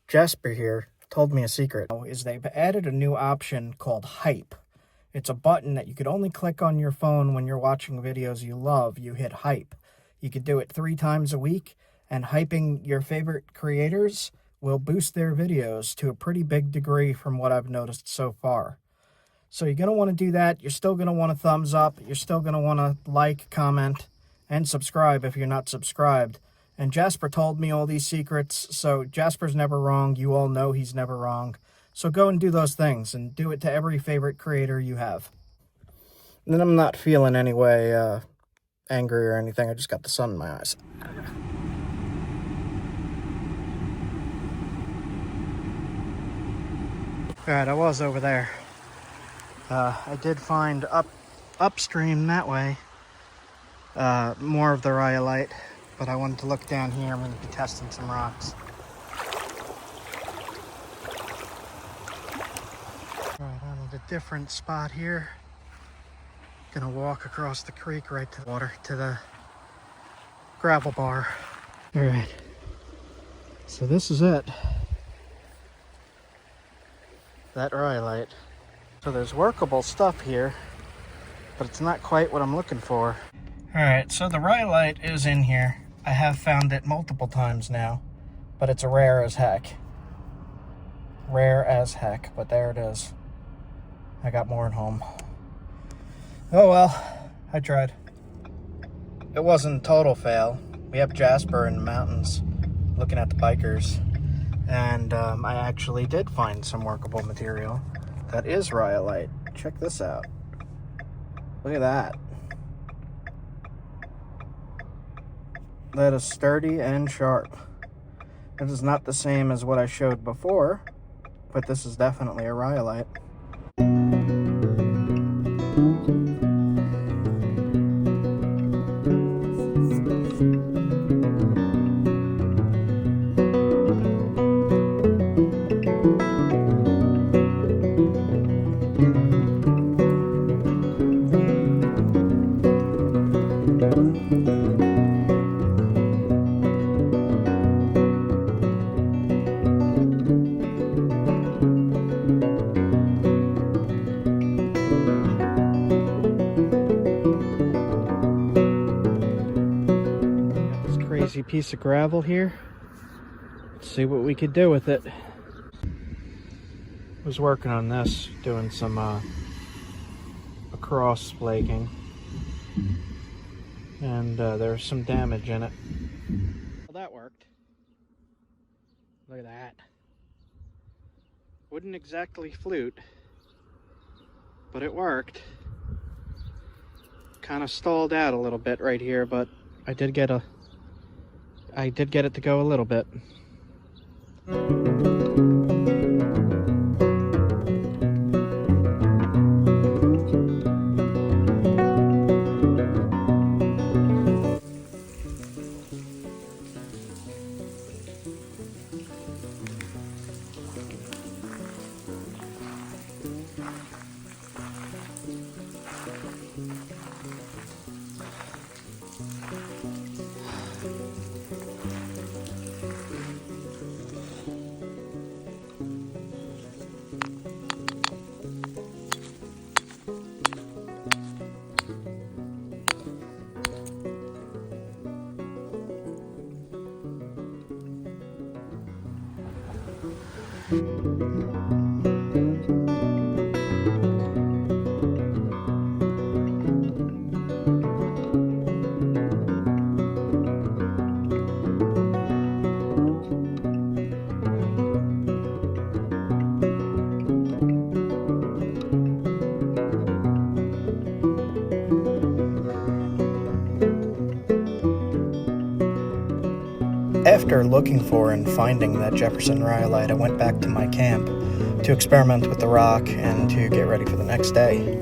Jasper here told me a secret. Is they've added a new option called Hype. It's a button that you could only click on your phone when you're watching videos you love. You hit Hype. You could do it 3 times a week, and hyping your favorite creators will boost their videos to a pretty big degree from what I've noticed so far. So you're going to want to do that. You're still going to want a thumbs up. You're still going to want to like, comment, and subscribe if you're not subscribed. And Jasper told me all these secrets, so Jasper's never wrong. You all know he's never wrong. So go and do those things, and do it to every favorite creator you have. And then I'm not feeling any way angry or anything. I just got the sun in my eyes. Alright, I was over there. I did find upstream that way more of the rhyolite. But I wanted to look down here. I'm going to be testing some rocks. Alright, I'm at a different spot here. Gonna walk across the creek right to the water, to the gravel bar. Alright, so this is it. That rhyolite. So there's workable stuff here, but it's not quite what I'm looking for. Alright, so the rhyolite is in here. I have found it multiple times now, but it's rare as heck. Rare as heck, but there it is. I got more at home. Oh well, I tried. It wasn't a total fail. We have Jasper in the mountains looking at the bikers, and I actually did find some workable material that is rhyolite. Check this out. Look at that. That is sturdy and sharp. It is not the same as what I showed before, but this is definitely a rhyolite. Piece of gravel here. Let's see what we could do with it. I was working on this, doing some across flaking, and there's some damage in it. Well, that worked. Look at that. Wouldn't exactly flute, but it worked. Kind of stalled out a little bit right here, but I did get it to go a little bit. After looking for and finding that Jefferson rhyolite, I went back to my camp to experiment with the rock and to get ready for the next day.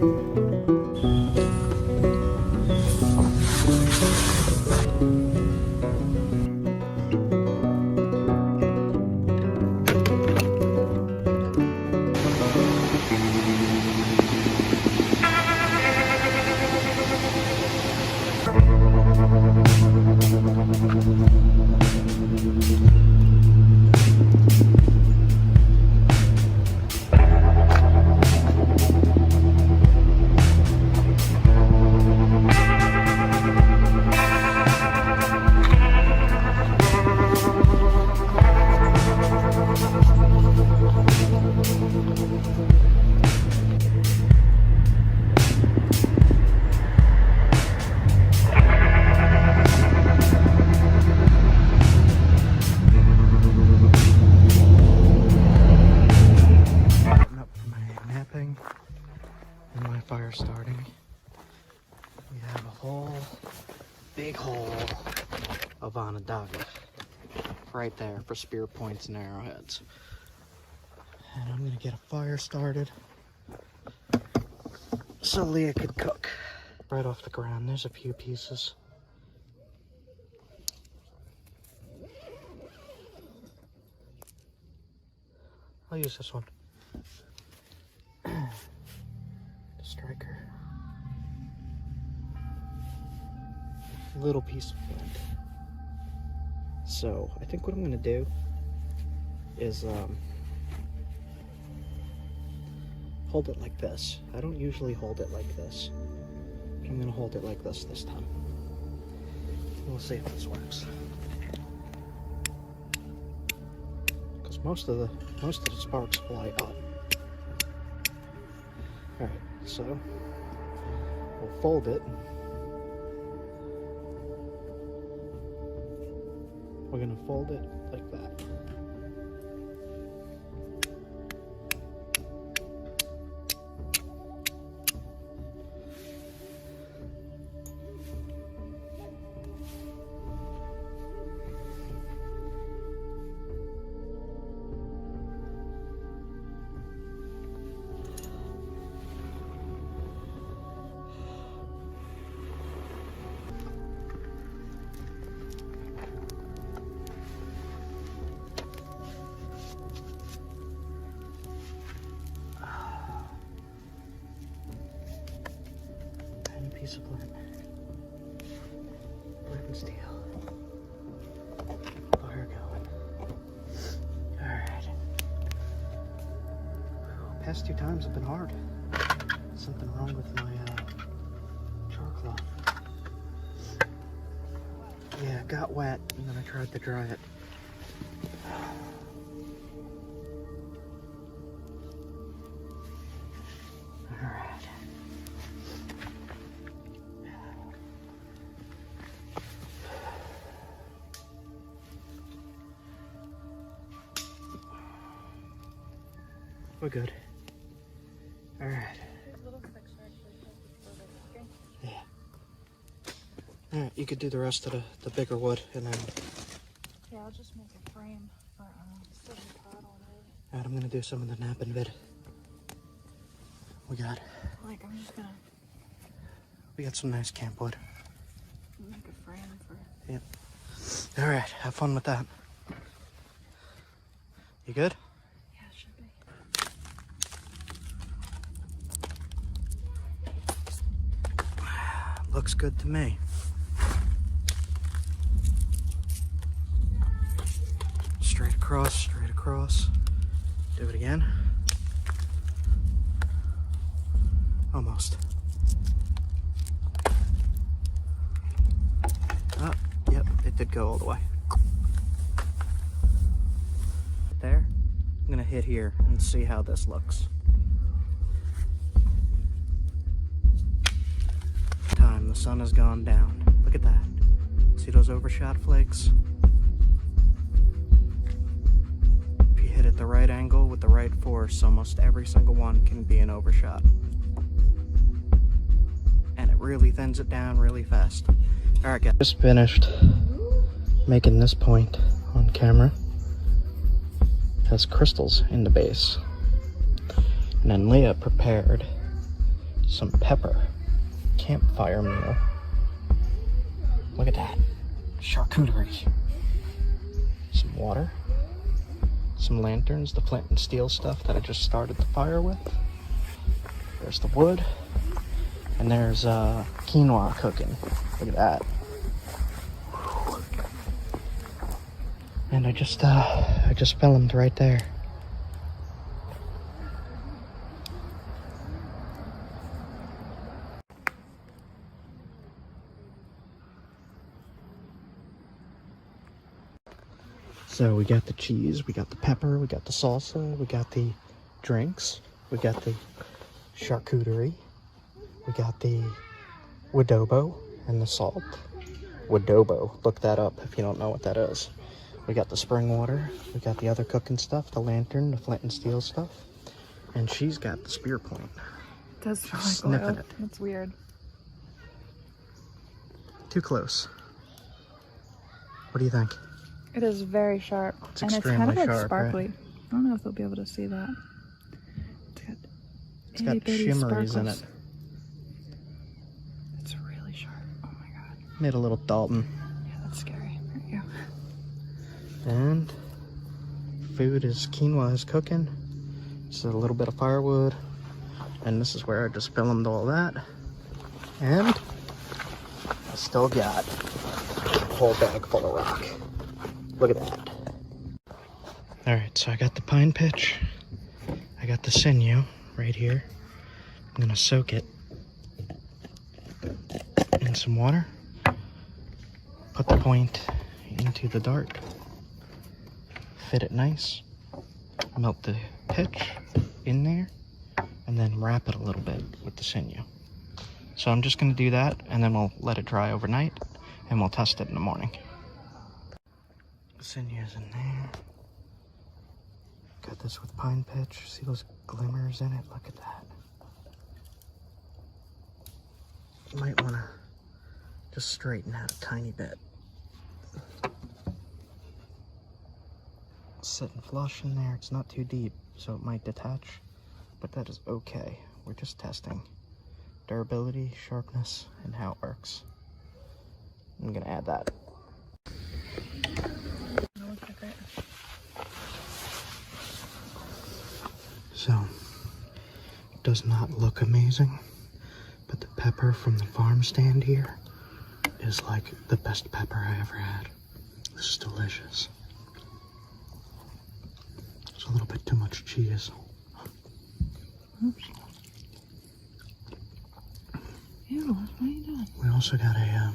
big hole of Onondaga right there for spear points and arrowheads. And I'm gonna get a fire started so Leah could cook. Right off the ground, there's a few pieces. I'll use this one. The striker. Little piece of flint. So I think what I'm gonna do is hold it like this. I don't usually hold it like this, but I'm gonna hold it like this time. We'll see if this works. Because most of the sparks fly up. All right, so we'll fold it. We're gonna fold it like that. Piece of flint and steel. Fire going. Alright. Past 2 times have been hard. Something wrong with my char cloth. Yeah, it got wet and then I tried to dry it. We're good. All right. Yeah. All right, you could do the rest of the bigger wood, and then. Yeah, I'll just make a frame for silver pot already. All right, I'm gonna do some of the napping vid. We got. Like I'm just gonna. We got some nice camp wood. Make a frame for. Yep. All right, have fun with that. You good? Looks good to me. Straight across, straight across. Do it again. Almost. Oh, yep, it did go all the way. There. I'm gonna hit here and see how this looks. The sun has gone down. Look at that. See those overshot flakes? If you hit it the right angle with the right force, almost every single one can be an overshot. And it really thins it down really fast. Alright guys, just finished making this point on camera. It has crystals in the base. And then Leah prepared some pepper. Campfire meal. Look at that. Charcuterie. Some water. Some lanterns, the flint and steel stuff that I just started the fire with. There's the wood. And there's quinoa cooking. Look at that. And I just filmed right there. So we got the cheese, we got the pepper, we got the salsa, we got the drinks, we got the charcuterie, we got the wadobo and the salt. Wadobo, look that up if you don't know what that is. We got the spring water, we got the other cooking stuff, the lantern, the flint and steel stuff, and she's got the spear point. It does smell like Sniffing oil. it. That's weird. Too close. What do you think? It is very sharp. It's and it's extremely kind of like sharp, sparkly. right? I don't know if they'll be able to see that. It's got shimmeries in it. It's really sharp. Oh my god. Made a little Dalton. Yeah, that's scary. There you go. And food is quinoa is cooking. Just a little bit of firewood. And this is where I just filmed all that. And I still got a whole bag full of rock. Look at that. Alright, so I got the pine pitch. I got the sinew right here. I'm gonna soak it in some water. Put the point into the dart. Fit it nice. Melt the pitch in there. And then wrap it a little bit with the sinew. So I'm just gonna do that, and then we'll let it dry overnight, and we'll test it in the morning. The sinew's in there. Got this with pine pitch. See those glimmers in it? Look at that. You might wanna just straighten out a tiny bit. It's sitting flush in there. It's not too deep, so it might detach. But that is okay. We're just testing durability, sharpness, and how it works. I'm gonna add that. So, it does not look amazing, but the pepper from the farm stand here is like the best pepper I ever had. This is delicious. It's a little bit too much cheese. Oops. Ew, what are you doing? We also got a,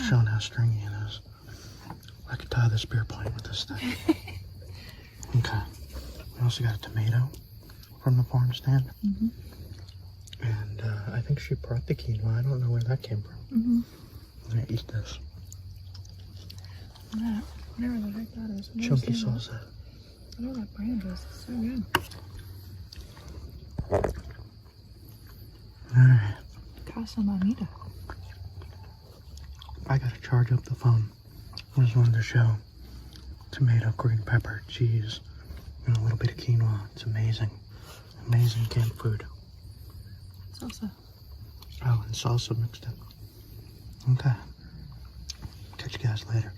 showing how stringy it is. I could tie this beer pint with this thing. Okay. We also got a tomato from the farm stand. And I think she brought the quinoa. I don't know where that came from. I'm gonna eat this. That, whatever the heck that is. Chunky salsa. Whatever that brand is, it's so good. Alright. Casa Mamita. I gotta charge up the phone. I just wanted to show tomato, green pepper, cheese, and a little bit of quinoa. It's amazing. Amazing camp food. Salsa. Oh, and salsa mixed in. Okay. Catch you guys later.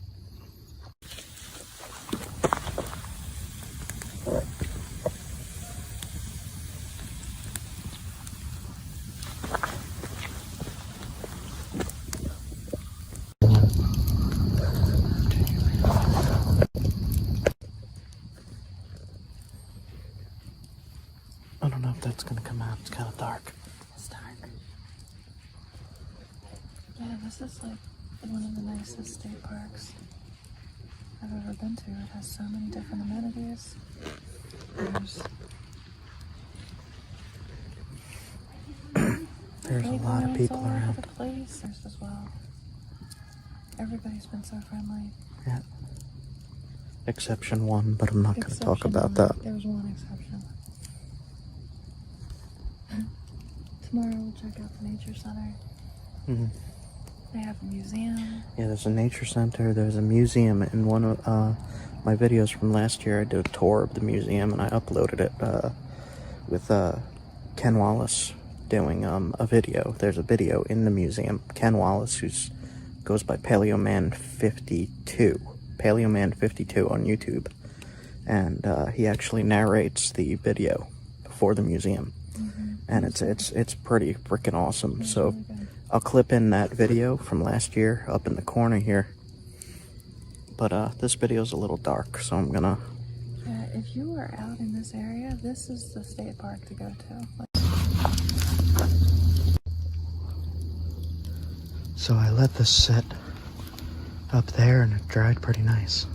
I don't know if that's gonna come out. It's kind of dark. It's dark. Yeah, this is like one of the nicest state parks I've ever been to. It has so many different amenities. There's a lot of people all over around. the place. There's as well. Everybody's been so friendly. Yeah. Exception one, but I'm not going to talk Exception about one. that. There's one exception. Tomorrow we'll check out the nature center. They have a museum. Yeah, there's a nature center. There's a museum. In one of my videos from last year, I did a tour of the museum, and I uploaded it with Ken Wallace doing a video. There's a video in the museum. Ken Wallace, who goes by Paleoman52. Paleoman52 on YouTube. And he actually narrates the video for the museum. And it's pretty freaking awesome. So Really good. I'll clip in that video from last year up in the corner here. But this video is a little dark, so I'm gonna... Yeah, if you are out in this area, this is the state park to go to. So I let this sit up there and it dried pretty nice.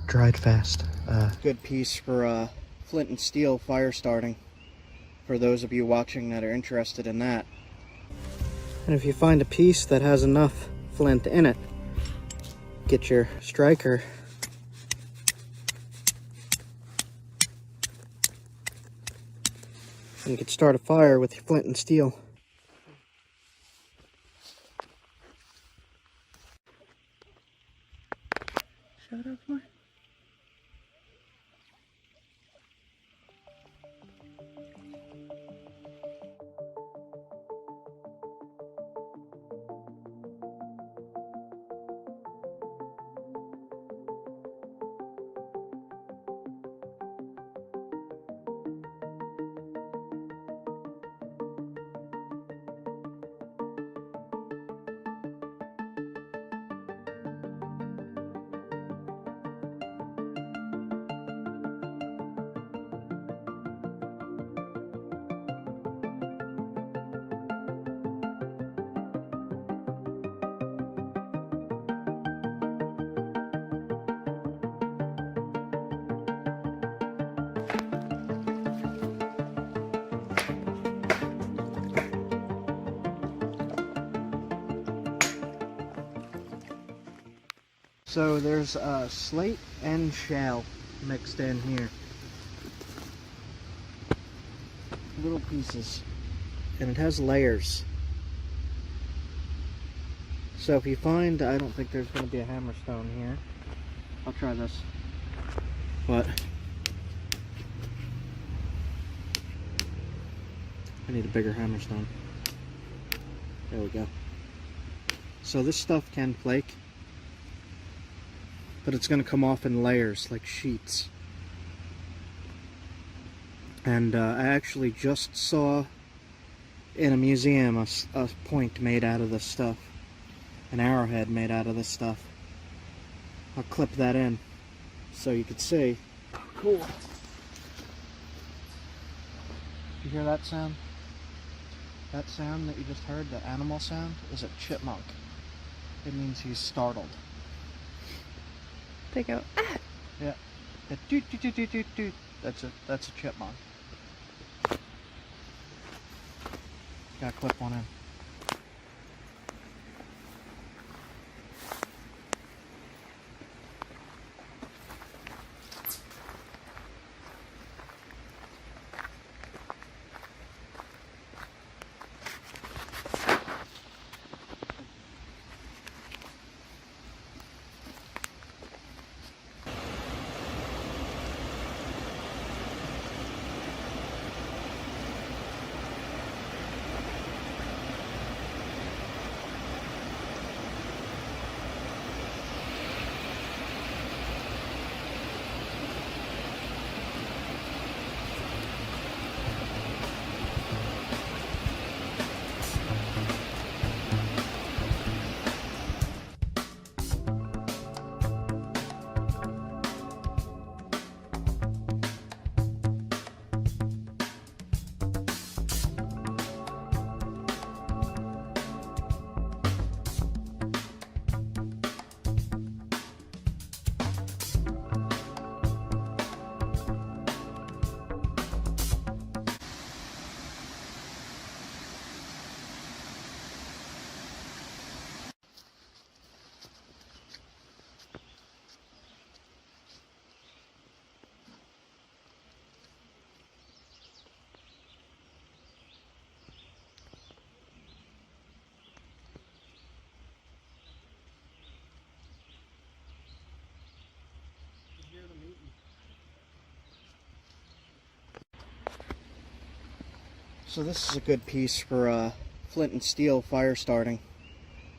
Dried fast. Good piece for flint and steel fire starting. For those of you watching that are interested in that. And if you find a piece that has enough flint in it, get your striker and you can start a fire with your flint and steel. So there's slate and shale mixed in here. Little pieces. And it has layers. So if you find, I don't think there's going to be a hammerstone here. I'll try this. But I need a bigger hammerstone. There we go. So this stuff can flake, but it's going to come off in layers like sheets. And I actually just saw in a museum a point made out of this stuff. An arrowhead made out of this stuff. I'll clip that in so you can see. Cool. You hear that sound? That sound that you just heard, the animal sound, is a chipmunk. It means he's startled. They go, ah! Yeah. The doot doot doot doot doot doot. That's a chipmunk. Gotta clip one in. So this is a good piece for flint and steel fire starting,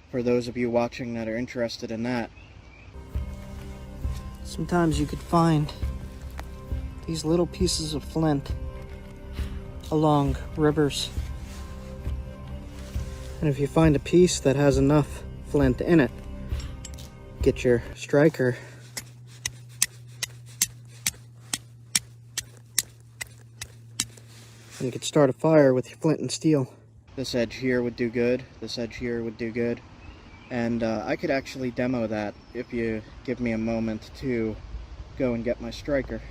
for those of you watching that are interested in that. Sometimes you could find these little pieces of flint along rivers. And if you find a piece that has enough flint in it, get your striker and you could start a fire with your flint and steel. This edge here would do good, this edge here would do good, and I could actually demo that if you give me a moment to go and get my striker.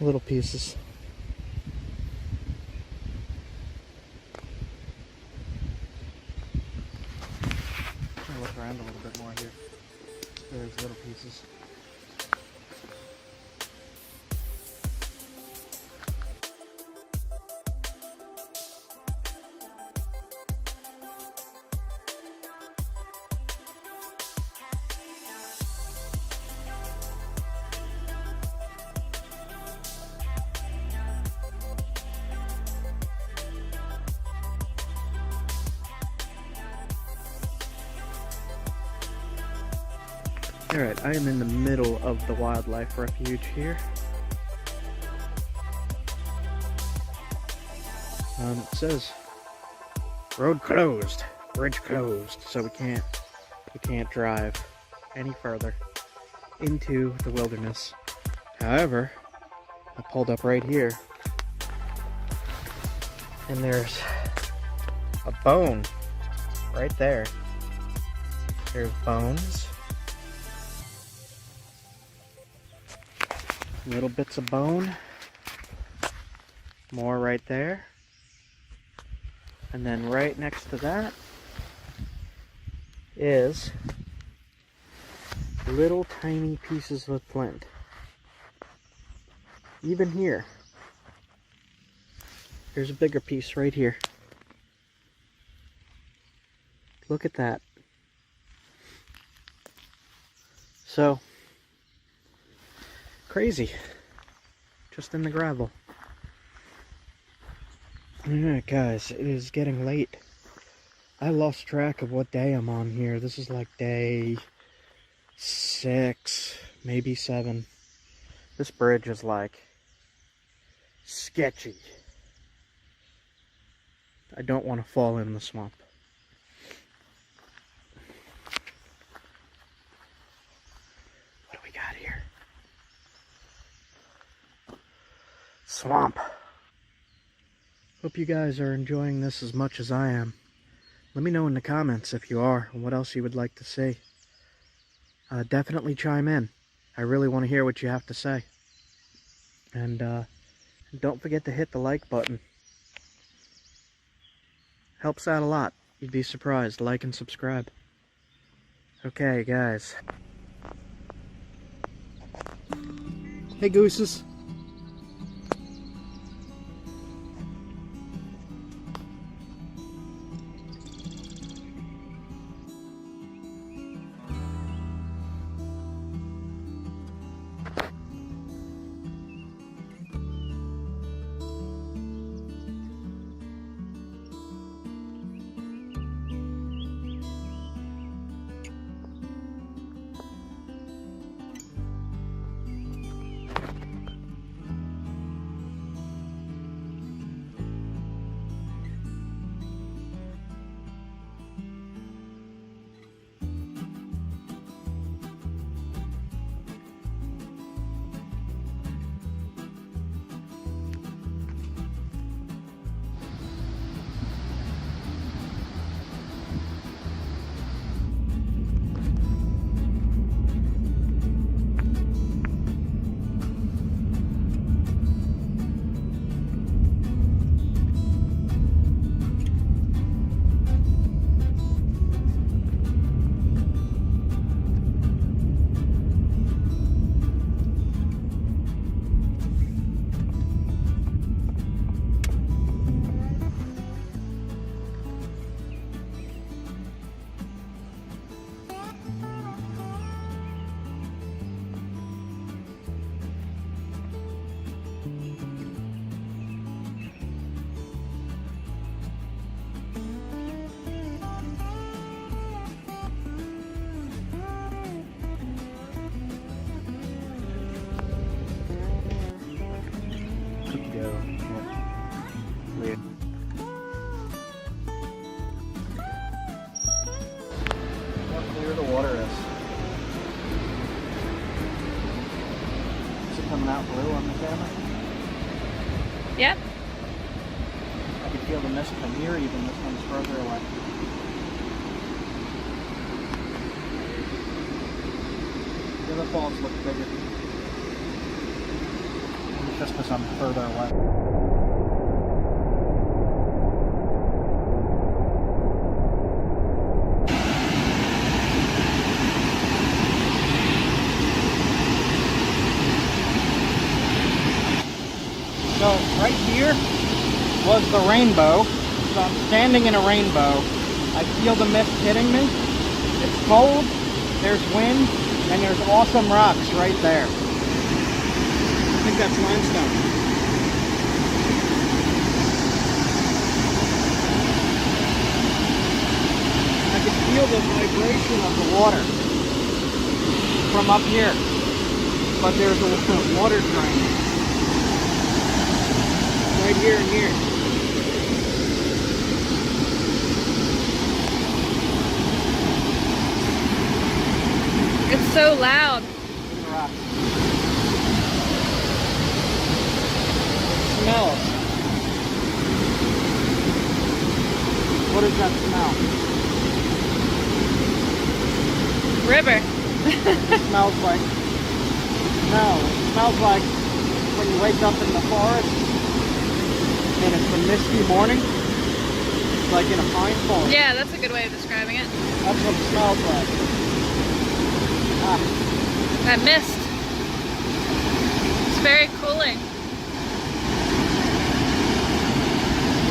Little pieces. I'll look around a little bit more here. There's little pieces. Alright, I am in the middle of the wildlife refuge here. It says road closed, bridge closed, so we can't drive any further into the wilderness. However, I pulled up right here and there's a bone right there. There's bones. Little bits of bone. More right there. And then right next to that is little tiny pieces of flint. Even here. Here's a bigger piece right here. Look at that. So, crazy. Just in the gravel. Alright guys, it is getting late. I lost track of what day I'm on here. This is like day 6, maybe 7. This bridge is like sketchy. I don't want to fall in the swamp. What do we got here? Swamp. Hope you guys are enjoying this as much as I am. Let me know in the comments if you are and what else you would like to see. Definitely chime in. I really want to hear what you have to say. And don't forget to hit the like button. Helps out a lot. You'd be surprised. Like and subscribe. Okay, guys. Hey, gooses. Coming out blue on the camera? Yep. I can feel the mist from here, even this one's further away. The other falls look bigger. It's just because I'm further away. So right here was the rainbow. So I'm standing in a rainbow. I feel the mist hitting me. It's cold, there's wind, and there's awesome rocks right there. I think that's limestone. I can feel the vibration of the water from up here. But there's a water drain. Right here and here. It's so loud. It smells. What does that smell? River. It smells like... No, it smells like when you wake up in the forest And it's a misty morning. It's like in a pine forest. Yeah, that's a good way of describing it. That's what it smells like. That mist. It's very cooling.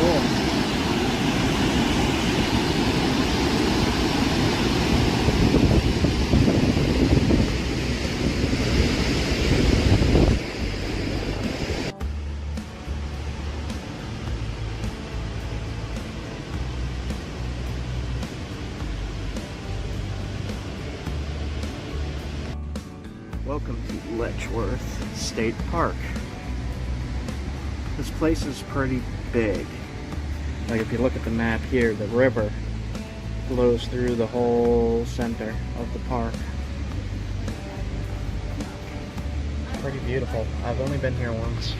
Cool. Welcome to Letchworth State Park. This place is pretty big. Like if you look at the map here, the river flows through the whole center of the park. Pretty beautiful. I've only been here once.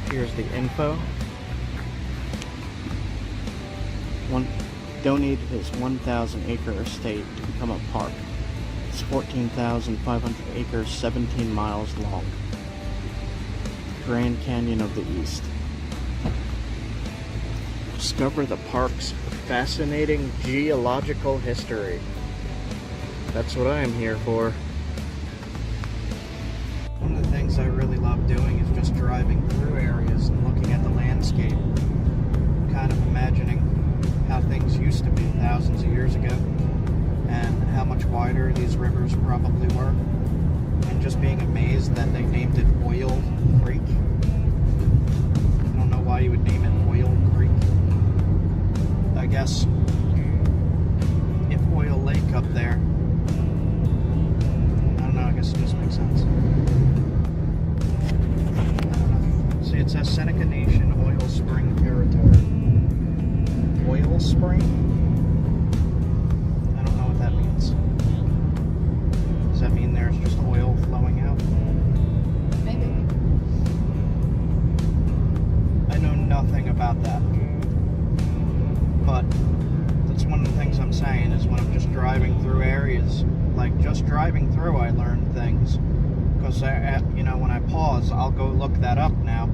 Here's the info. Donated his 1,000 acre estate to become a park. It's 14,500 acres, 17 miles long. Grand Canyon of the East. Discover the park's fascinating geological history. That's what I am here for. One of the things I really love doing is just driving through areas and looking at the landscape. Kind of imagining how things used to be thousands of years ago and how much wider these rivers probably were, and just being amazed that they named it Oil Creek. I don't know why you would name it Oil Creek. I guess if Oil Lake up there, I don't know, I guess it just makes sense. I don't know. See, it says Seneca Nation Oil Spring Territory. Oil spring? I don't know what that means. Does that mean there's just oil flowing out? Maybe. I know nothing about that. But that's one of the things I'm saying is when I'm just driving through areas, like just driving through, I learn things. Because, you know, when I pause, I'll go look that up now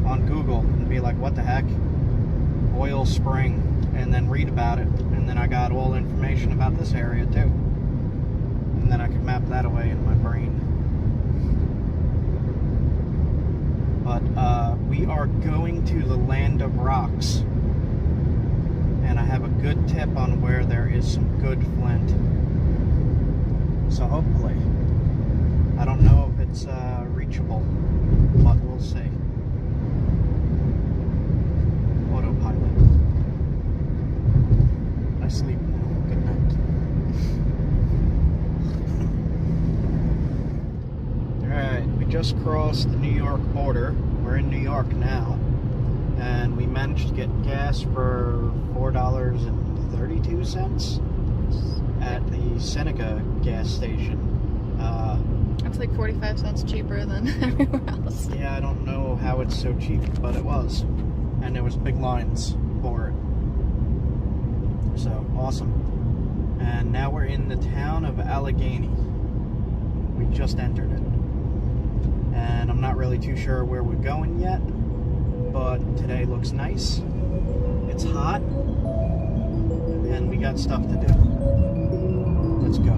on Google and be like, what the heck? Oil spring. And then read about it, and then I got all information about this area too, and then I could map that away in my brain. But we are going to the land of rocks, and I have a good tip on where there is some good flint, so hopefully, I don't know if it's reachable, but we'll see. Autopilot. I sleep now. Good night. Alright, we just crossed the New York border. We're in New York now. And we managed to get gas for $4.32 at the Seneca gas station. That's like 45 cents cheaper than everywhere else. Yeah, I don't know how it's so cheap, but it was. And there was big lines for it. So, awesome. And now we're in the town of Allegheny. We just entered it. And I'm not really too sure where we're going yet, but today looks nice. It's hot, and we got stuff to do. Let's go.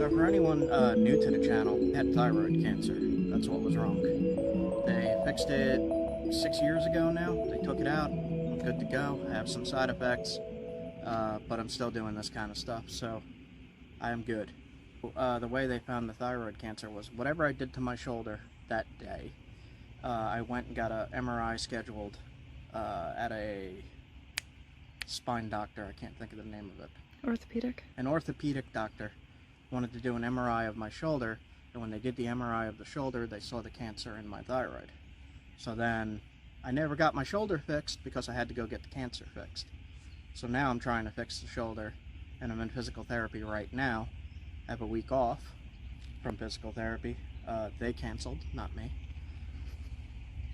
For anyone new to the channel, I had thyroid cancer. That's what was wrong. They fixed it 6 years ago now. They took it out. I'm good to go. I have some side effects, but I'm still doing this kind of stuff, so I am good. The way they found the thyroid cancer was whatever I did to my shoulder that day, I went and got a MRI scheduled at a spine doctor. I can't think of the name of it. Orthopedic? An orthopedic doctor wanted to do an MRI of my shoulder, and when they did the MRI of the shoulder, they saw the cancer in my thyroid. So then I never got my shoulder fixed because I had to go get the cancer fixed. So now I'm trying to fix the shoulder, and I'm in physical therapy right now. I have a week off from physical therapy. They canceled, not me.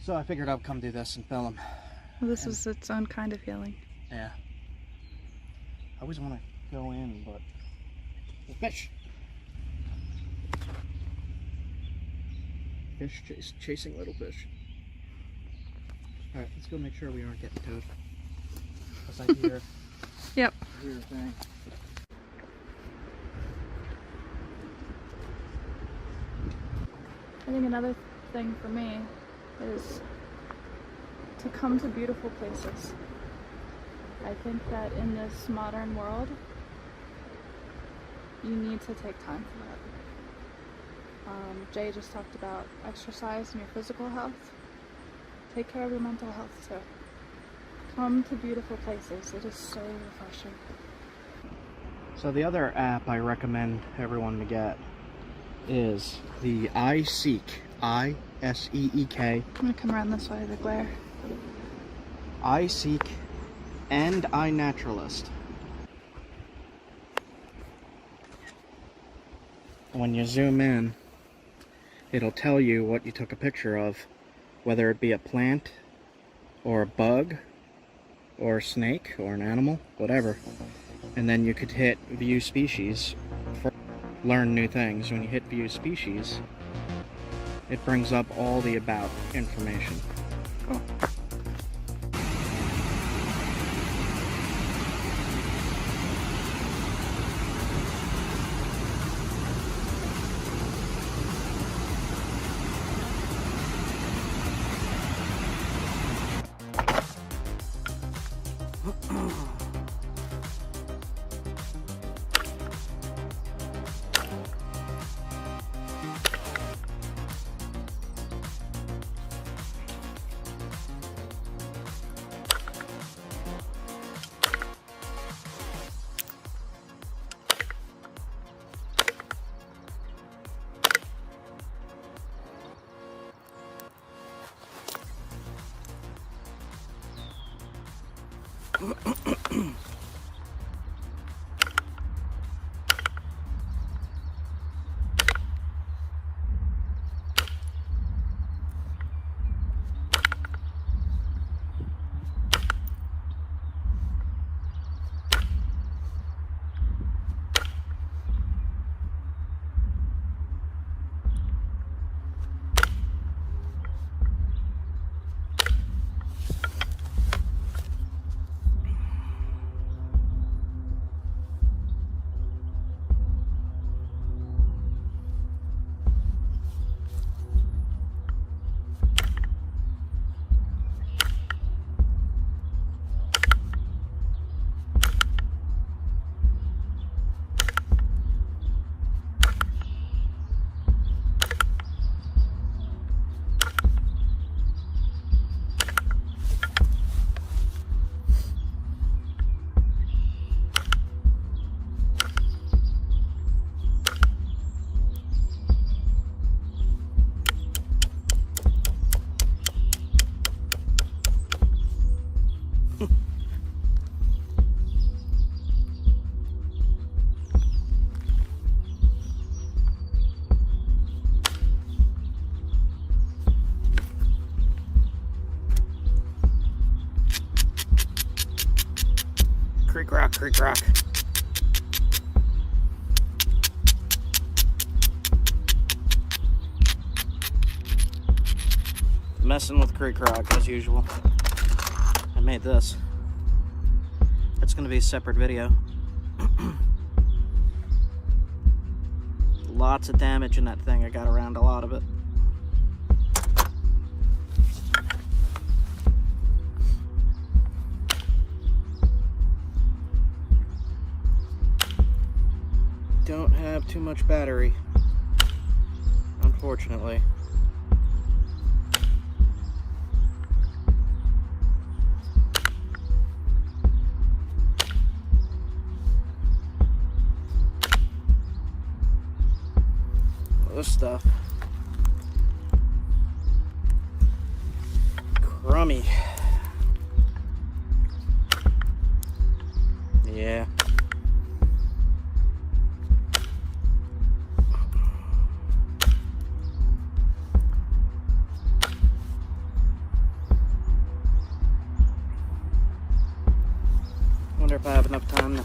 So I figured I'd come do this and film. Well, this is its own kind of healing. Yeah. I always want to go in, but the fish. Fish chasing little fish. All right, let's go make sure we aren't getting towed. Because I hear. Yep. I hear a thing. I think another thing for me is to come to beautiful places. I think that in this modern world, you need to take time for that. Jay just talked about exercise and your physical health. Take care of your mental health too. Come to beautiful places. It is so refreshing. So the other app I recommend everyone to get is the iSeek, I-S-E-E-K. I'm gonna come around this way, the glare. iSeek and iNaturalist. When you zoom in, it'll tell you what you took a picture of, whether it be a plant or a bug or a snake or an animal, whatever. And then you could hit view species for learn new things. When you hit view species, it brings up all the about information. Cool. Creek rock, creek rock. Messing with creek rock as usual. I made this. It's gonna be a separate video. Lots of damage in that thing. I got around a lot of it. Don't have too much battery, unfortunately. this stuff. Crummy. Yeah. Wonder if I have enough time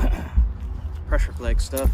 to pressure flake stuff.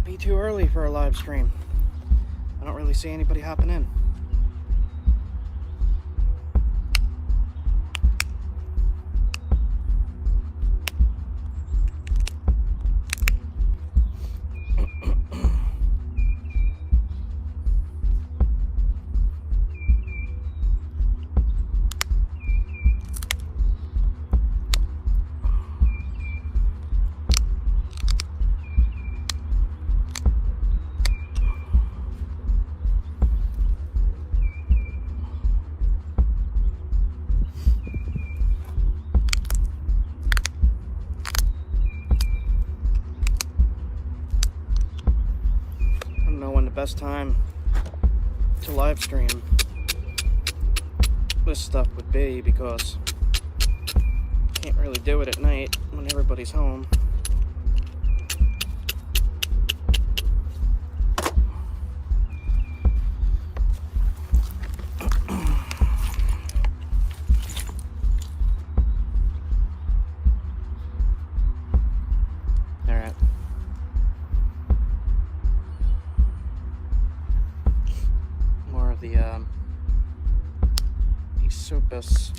Be too early for a live stream. I don't really see anybody hopping in. Best time to live stream this stuff would be, because can't really do it at night when everybody's home. Supus.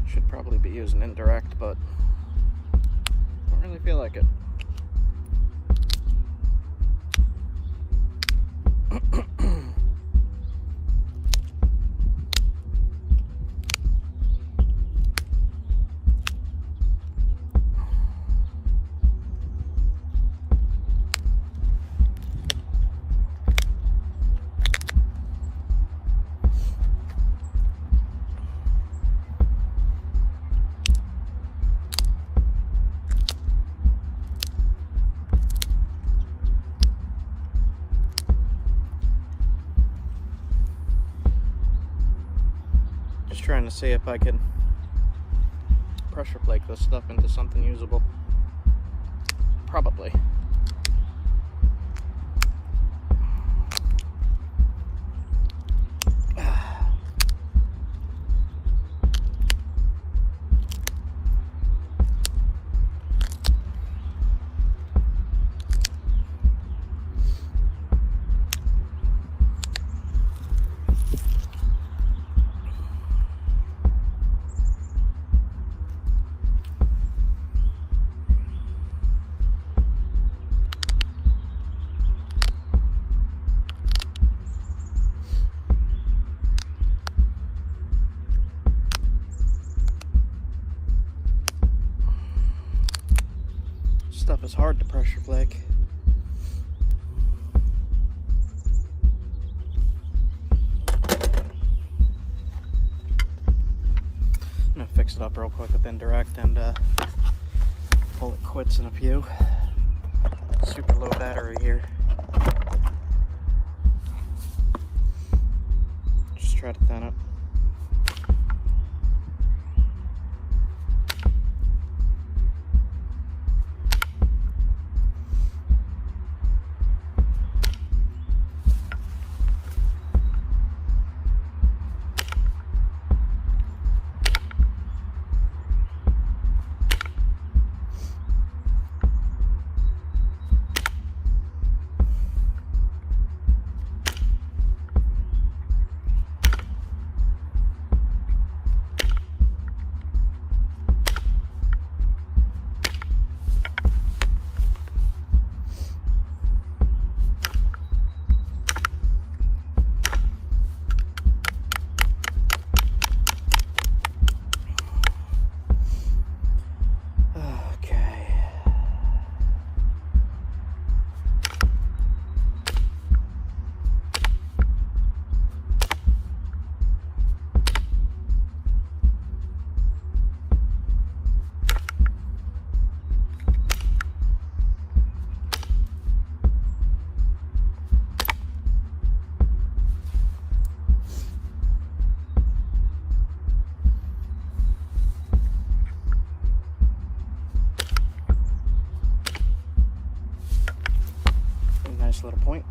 Should probably be using indirect, but don't really feel like it. Just trying to see if I can pressure flake this stuff into something usable. Probably. Stuff is hard to pressure flake. I'm gonna fix it up real quick with indirect and pull it quits in a few. Super low battery here. Just try to thin it. Nice little point.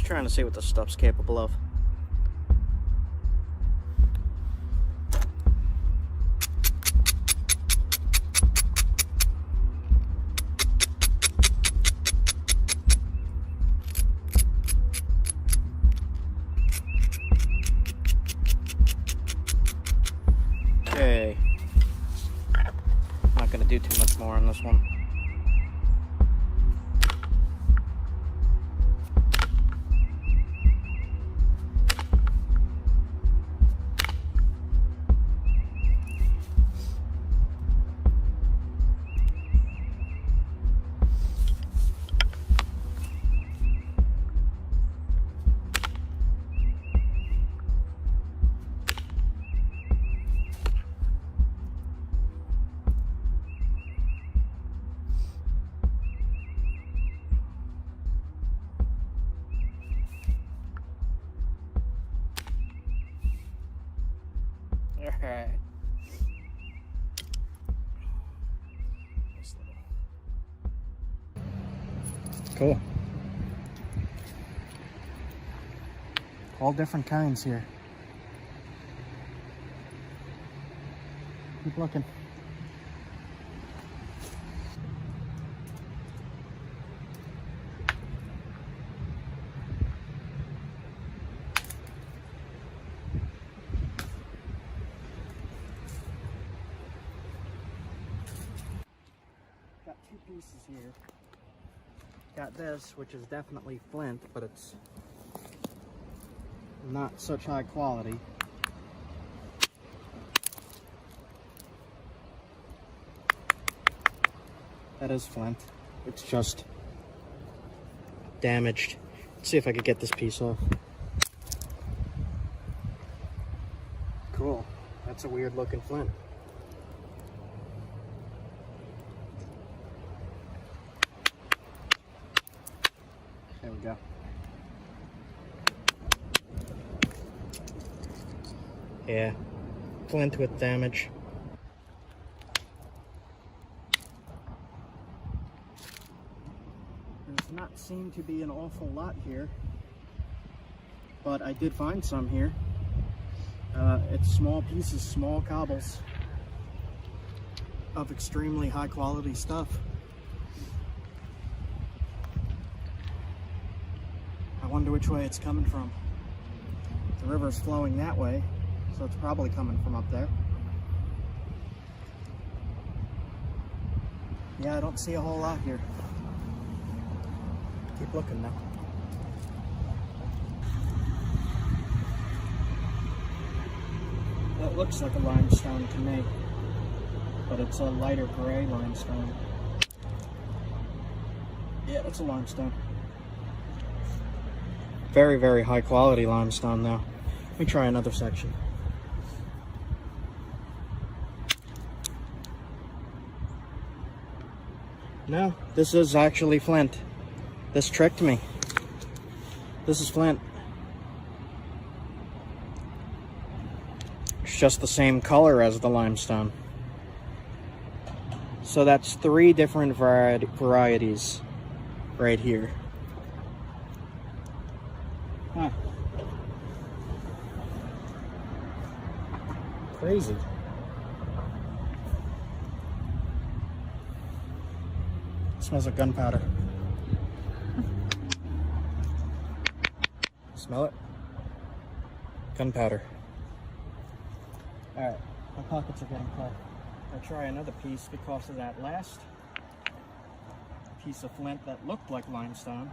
Trying to see what this stuff's capable of. Okay. do too much more on this one. Alright. Cool. All different kinds here. Keep looking. Got two pieces here. Got this, which is definitely flint, but it's not such high quality. That is flint. It's just damaged. Let's see if I could get this piece off. Cool. That's a weird looking flint. There we go. Yeah, flint with damage. Does not seem to be an awful lot here, but I did find some here. It's small pieces, small cobbles of extremely high quality stuff. I wonder which way it's coming from. The river's flowing that way, so it's probably coming from up there. Yeah, I don't see a whole lot here. Keep looking now. That looks like a limestone to me, but it's a lighter gray limestone. Yeah, that's a limestone. Very, very high quality limestone though. Let me try another section. No, this is actually flint. This tricked me. This is flint. It's just the same color as the limestone. So that's 3 different varieties right here. Huh. Crazy. Smells like gunpowder. Smell it? Gunpowder. Alright, my pockets are getting full. I'll try another piece because of that last piece of flint that looked like limestone.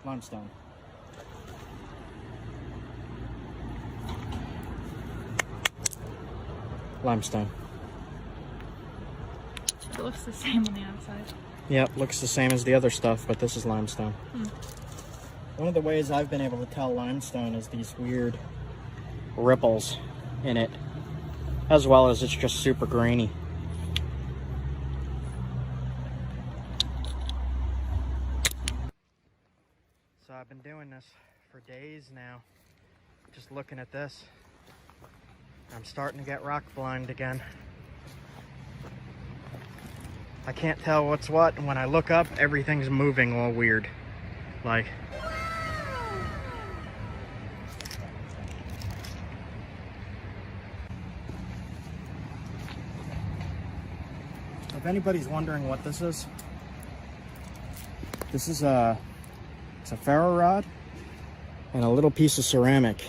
Limestone. Limestone. It looks the same on the outside. Yep, looks the same as the other stuff, but this is limestone. One of the ways I've been able to tell limestone is these weird ripples in it, as well as it's just super grainy. So I've been doing this for days now, just looking at this. I'm starting to get rock blind again. I can't tell what's what, and when I look up, everything's moving all weird. Like, if anybody's wondering what this is it's a ferro rod and a little piece of ceramic,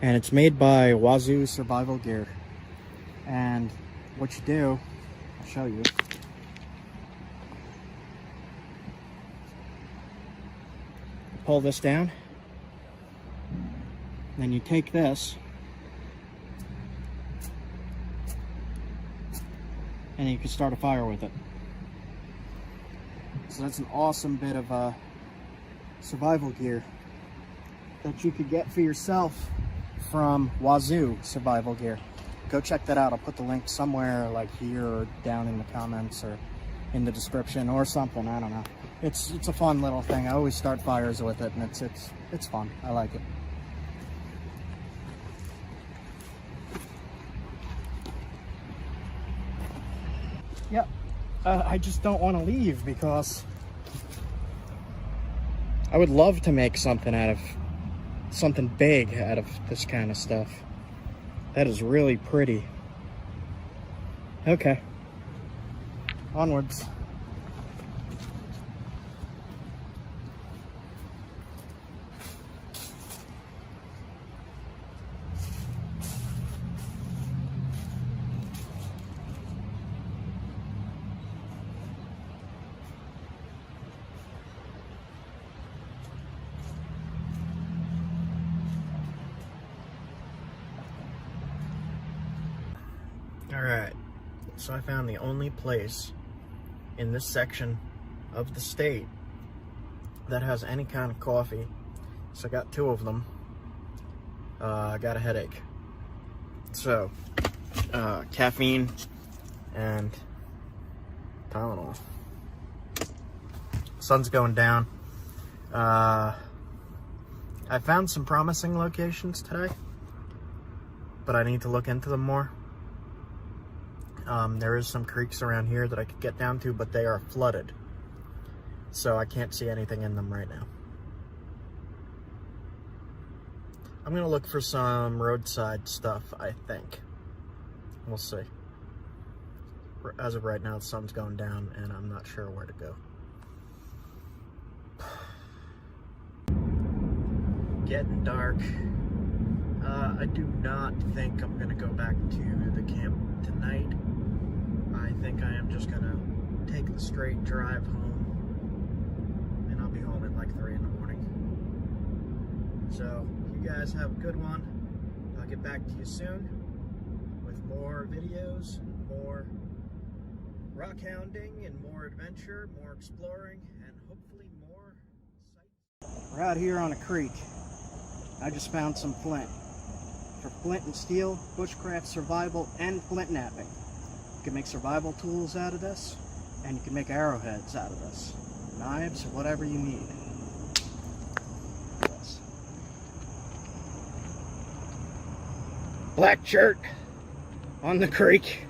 and it's made by Wazoo Survival Gear. And what you do, I'll show you. Pull this down. Then you take this and you can start a fire with it. So that's an awesome bit of survival gear that you could get for yourself from Wazoo Survival Gear. Go check that out. I'll put the link somewhere like here or down in the comments or in the description or something. I don't know. It's a fun little thing. I always start fires with it, and it's fun. I like it. Yep. I just don't want to leave because I would love to make something big out of this kind of stuff. That is really pretty. Okay. Onwards. Alright, so I found the only place in this section of the state that has any kind of coffee. So I got 2 of them. I got a headache. So, caffeine and Tylenol. Sun's going down. I found some promising locations today, but I need to look into them more. There is some creeks around here that I could get down to, but they are flooded. So I can't see anything in them right now. I'm gonna look for some roadside stuff, I think. We'll see. As of right now, the sun's going down and I'm not sure where to go. Getting dark. I do not think I'm gonna go back to the camp tonight. I think I am just gonna take the straight drive home, and I'll be home at like 3 in the morning. So, you guys have a good one. I'll get back to you soon with more videos, and more rock hounding, and more adventure, more exploring, and hopefully more sights. We're out here on a creek. I just found some flint. For flint and steel, bushcraft survival, and flint napping. You can make survival tools out of this, and you can make arrowheads out of this. Knives, whatever you need. Yes. Black Chert on the creek.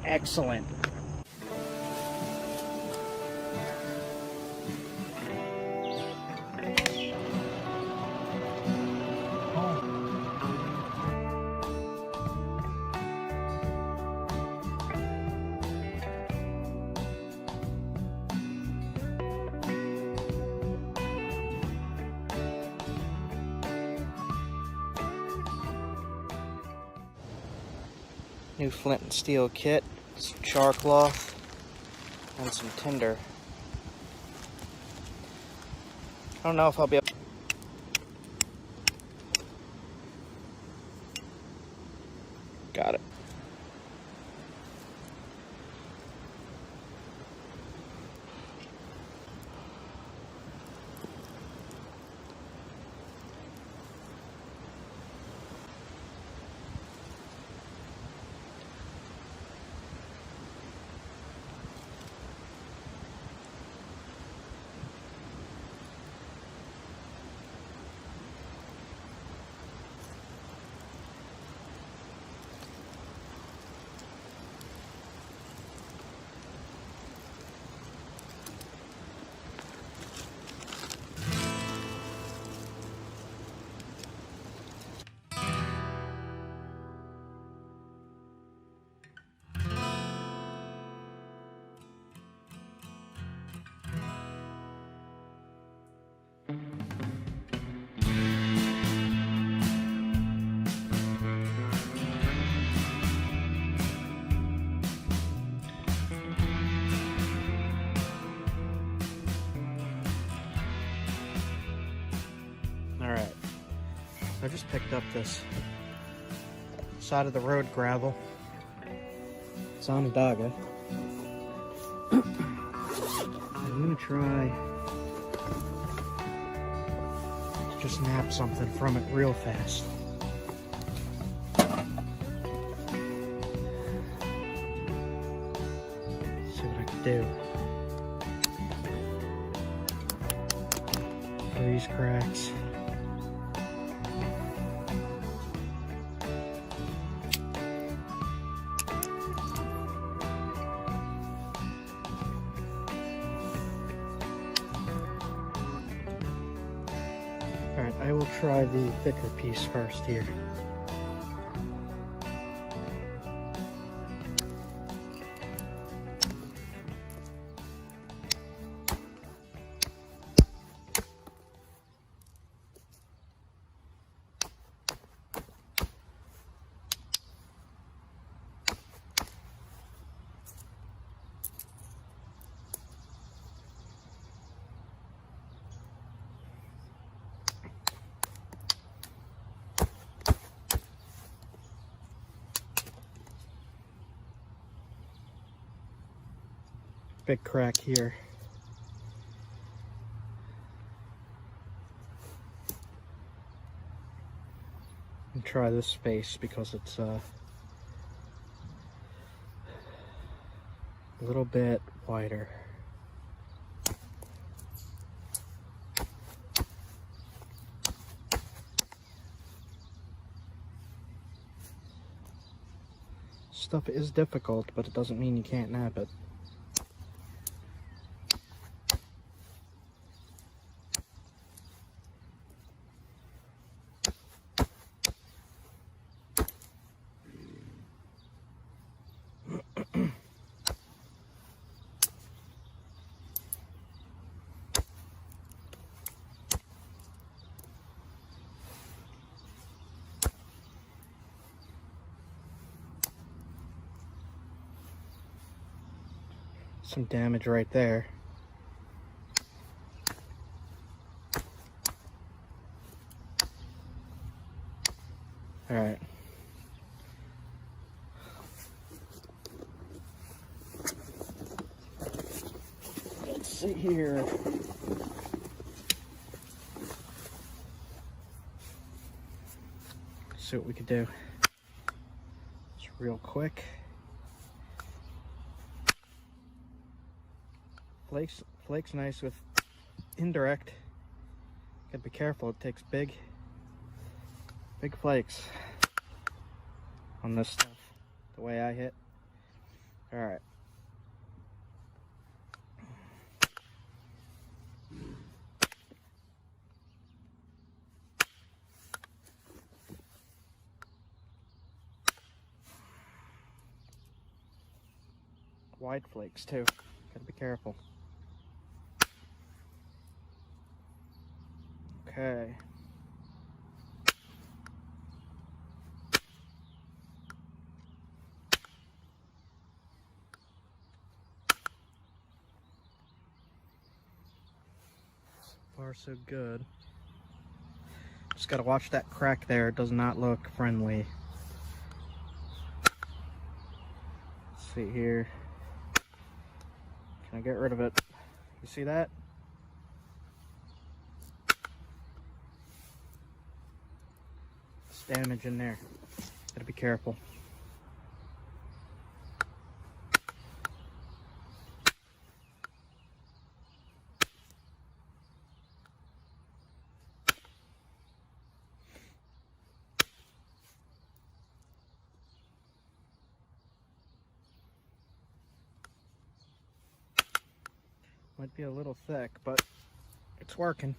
Excellent. New flint and steel kit, some char cloth, and some tinder. I don't know if I'll be able. Got it. I just picked up this side of the road gravel. It's on a dogger. I'm gonna try to just nap something from it real fast. See what I can do. For these cracks. Alright, I will try the thicker piece first here. Big crack here. And try this space because it's a little bit wider. Stuff is difficult, but it doesn't mean you can't nap it. Some damage right there. All right. Let's see here. See what we could do. Just real quick. Flakes nice with indirect. Gotta be careful, it takes big flakes on this stuff, the way I hit. Alright. Wide flakes too, gotta be careful. Okay. So far so good. Just gotta watch that crack there. It does not look friendly. Let's see here. Can I get rid of it? You see that? Damage in there. Gotta be careful. Might be a little thick, but it's working.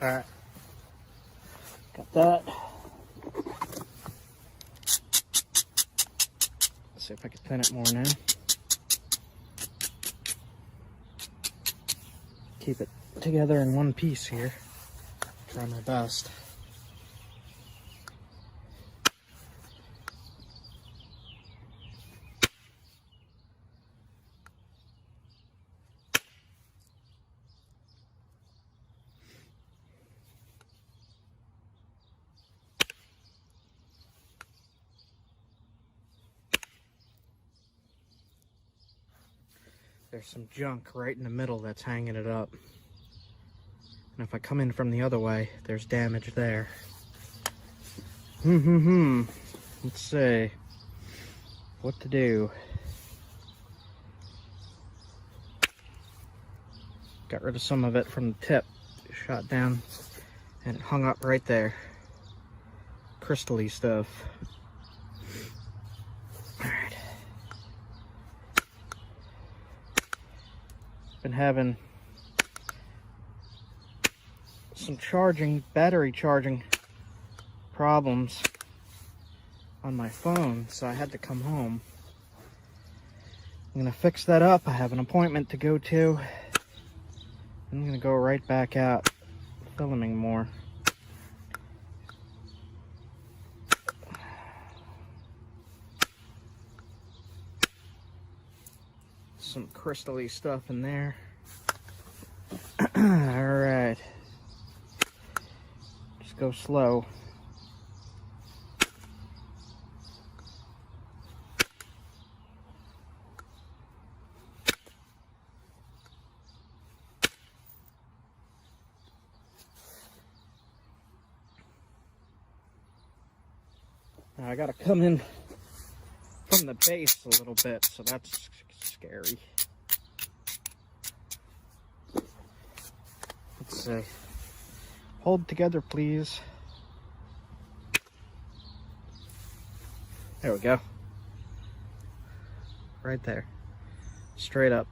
Alright, got that. See if I can thin it more now. Keep it together in one piece here. Try my best. There's some junk right in the middle that's hanging it up. And if I come in from the other way, there's damage there. Let's see what to do. Got rid of some of it from the tip. Shot down and it hung up right there. Crystal-y stuff. Alright. Been having some battery charging problems on my phone, so I had to come home. I'm gonna fix that up. I have an appointment to go to. I'm gonna go right back out filming more. Some crystal-y stuff in there. Alright. Just go slow. Now I gotta come in from the base a little bit, so that's scary. Let's see. Hold together, please. There we go. Right there. Straight up.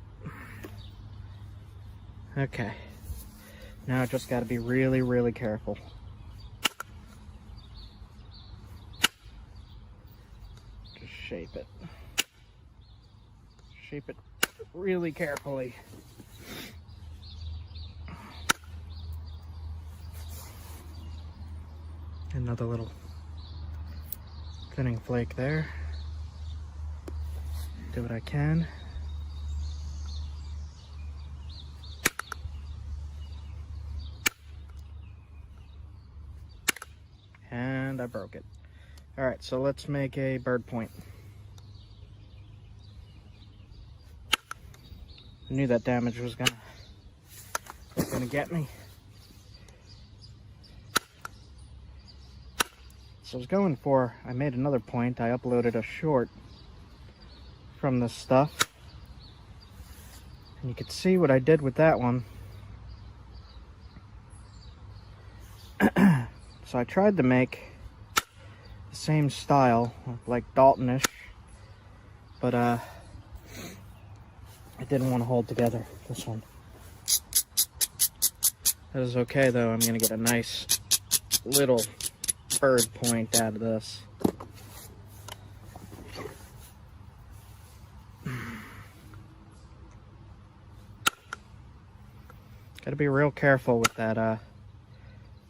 Okay. Now I just gotta be really, really careful. Just shape it. Shape it really carefully. Another little thinning flake there. Do what I can. And I broke it. All right, so let's make a bird point. I knew that damage was gonna get me. So I made another point. I uploaded a short from this stuff. And you can see what I did with that one. So I tried to make the same style, like Daltonish, but it didn't want to hold together, this one. That is okay though. I'm gonna get a nice little bird point out of this. Gotta be real careful with that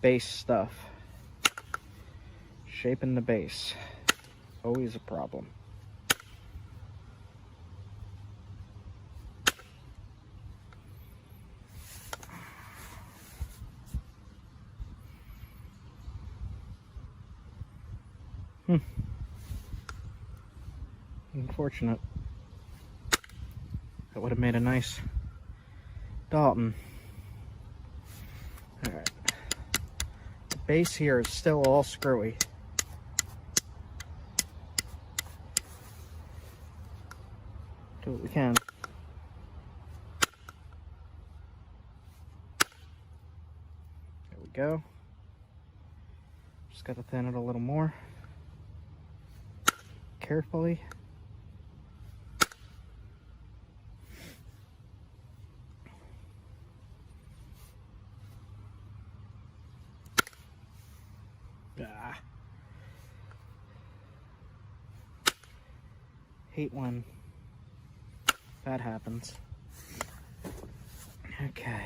base stuff. Shaping the base, always a problem. Unfortunate. That would have made a nice Dalton. Alright. The base here is still all screwy. Do what we can. There we go. Just got to thin it a little more. Carefully. Hate when that happens. Okay.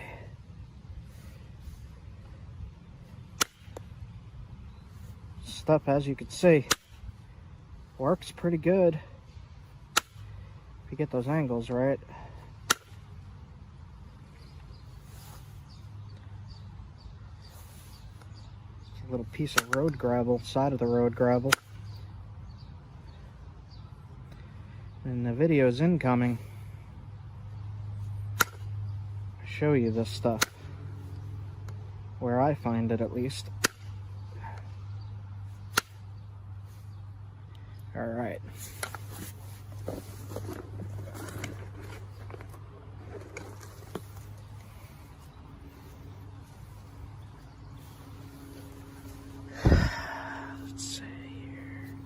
Stuff, as you can see, works pretty good if you get those angles right. It's a little piece of road gravel, side of the road gravel. And the video's incoming. I show you this stuff, where I find it at least. All right. Let's see here.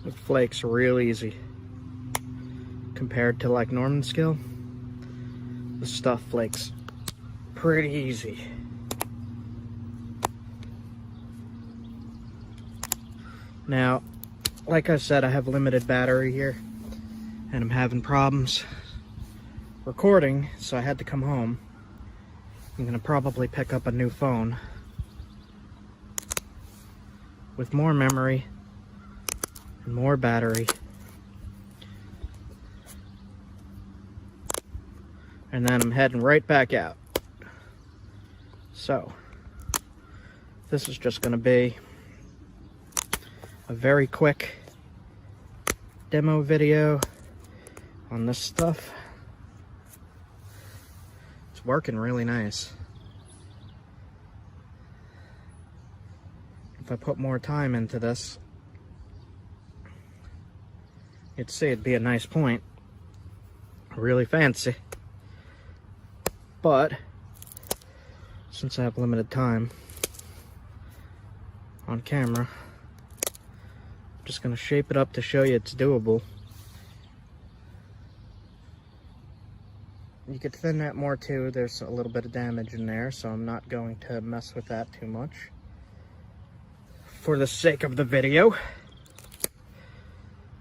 It flakes real easy compared to like Norman skill. The stuff flakes pretty easy. Now, like I said, I have limited battery here and I'm having problems recording, so I had to come home. I'm gonna probably pick up a new phone with more memory and more battery, and then I'm heading right back out. So, this is just going to be a very quick demo video on this stuff. It's working really nice. If I put more time into this, you'd see it'd be a nice point. Really fancy. But since I have limited time on camera, I'm just going to shape it up to show you it's doable. You could thin that more too. There's a little bit of damage in there, so I'm not going to mess with that too much for the sake of the video.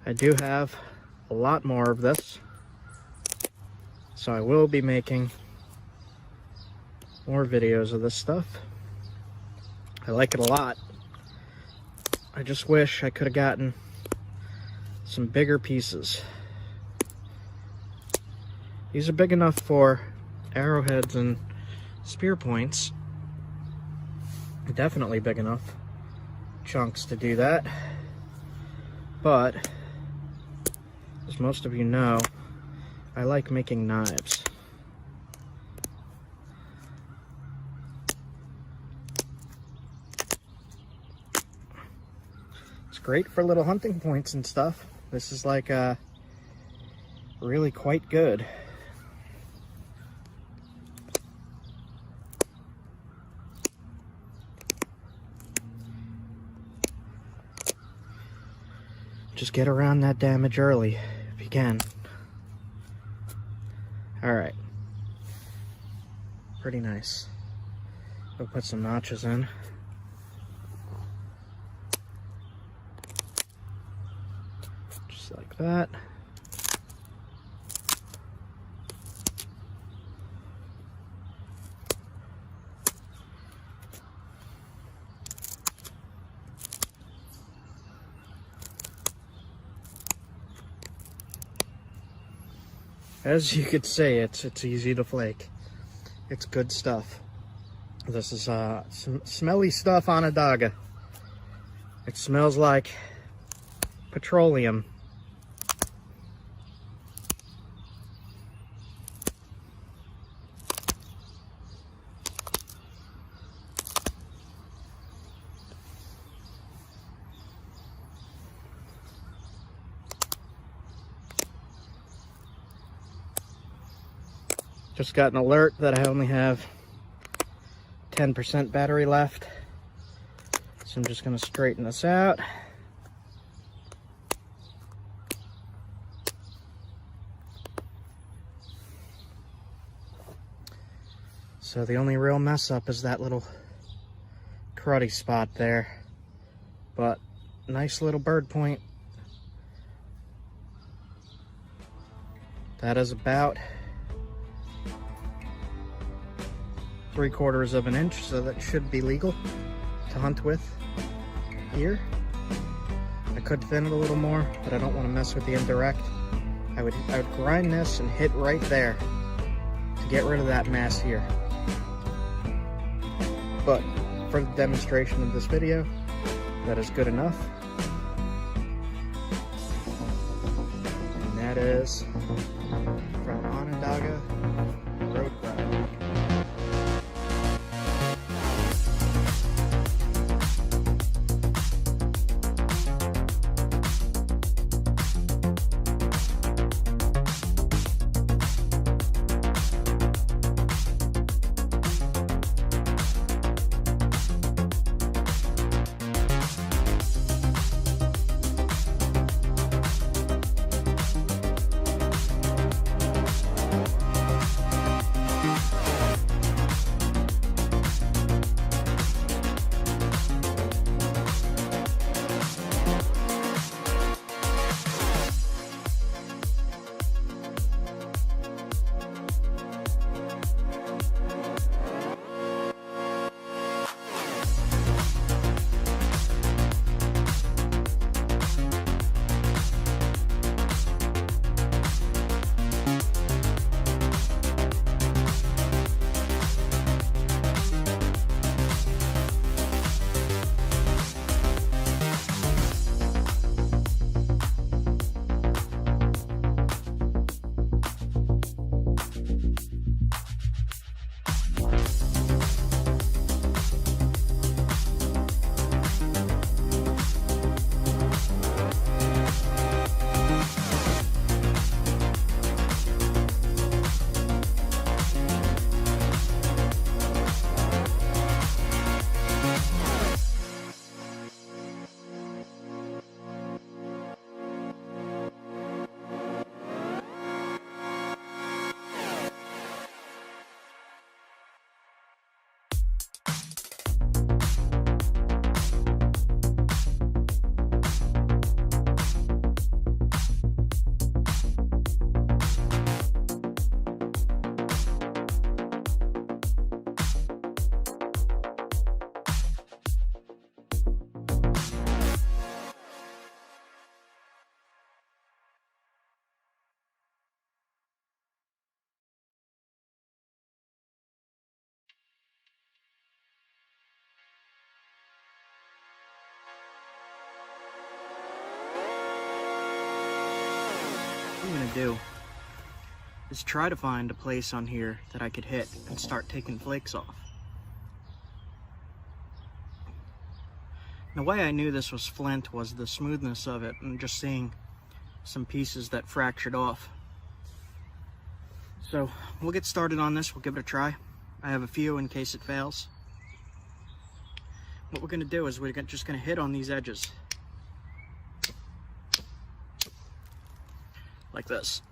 I do have a lot more of this, so I will be making more videos of this stuff. I like it a lot. I just wish I could have gotten some bigger pieces. These are big enough for arrowheads and spear points. Definitely big enough chunks to do that. But, as most of you know, I like making knives. Great for little hunting points and stuff. This is like really quite good. Just get around that damage early if you can. All right. Pretty nice. We'll put some notches in. Like that. As you could see, it's easy to flake. It's good stuff. This is some smelly stuff on a dagga. It smells like petroleum. Just got an alert that I only have 10% battery left. So I'm just going to straighten this out. So the only real mess up is that little cruddy spot there, but nice little bird point. That is about 3/4 of an inch, so that should be legal to hunt with here. I could thin it a little more, but I don't want to mess with the indirect. I would grind this and hit right there to get rid of that mass here. But for the demonstration of this video, that is good enough. And that is from Onondaga Road Ride. What I'm gonna do is try to find a place on here that I could hit and start taking flakes off. The way I knew this was flint was the smoothness of it and just seeing some pieces that fractured off. So we'll get started on this, we'll give it a try. I have a few in case it fails. What we're gonna do is we're just gonna hit on these edges. Like this.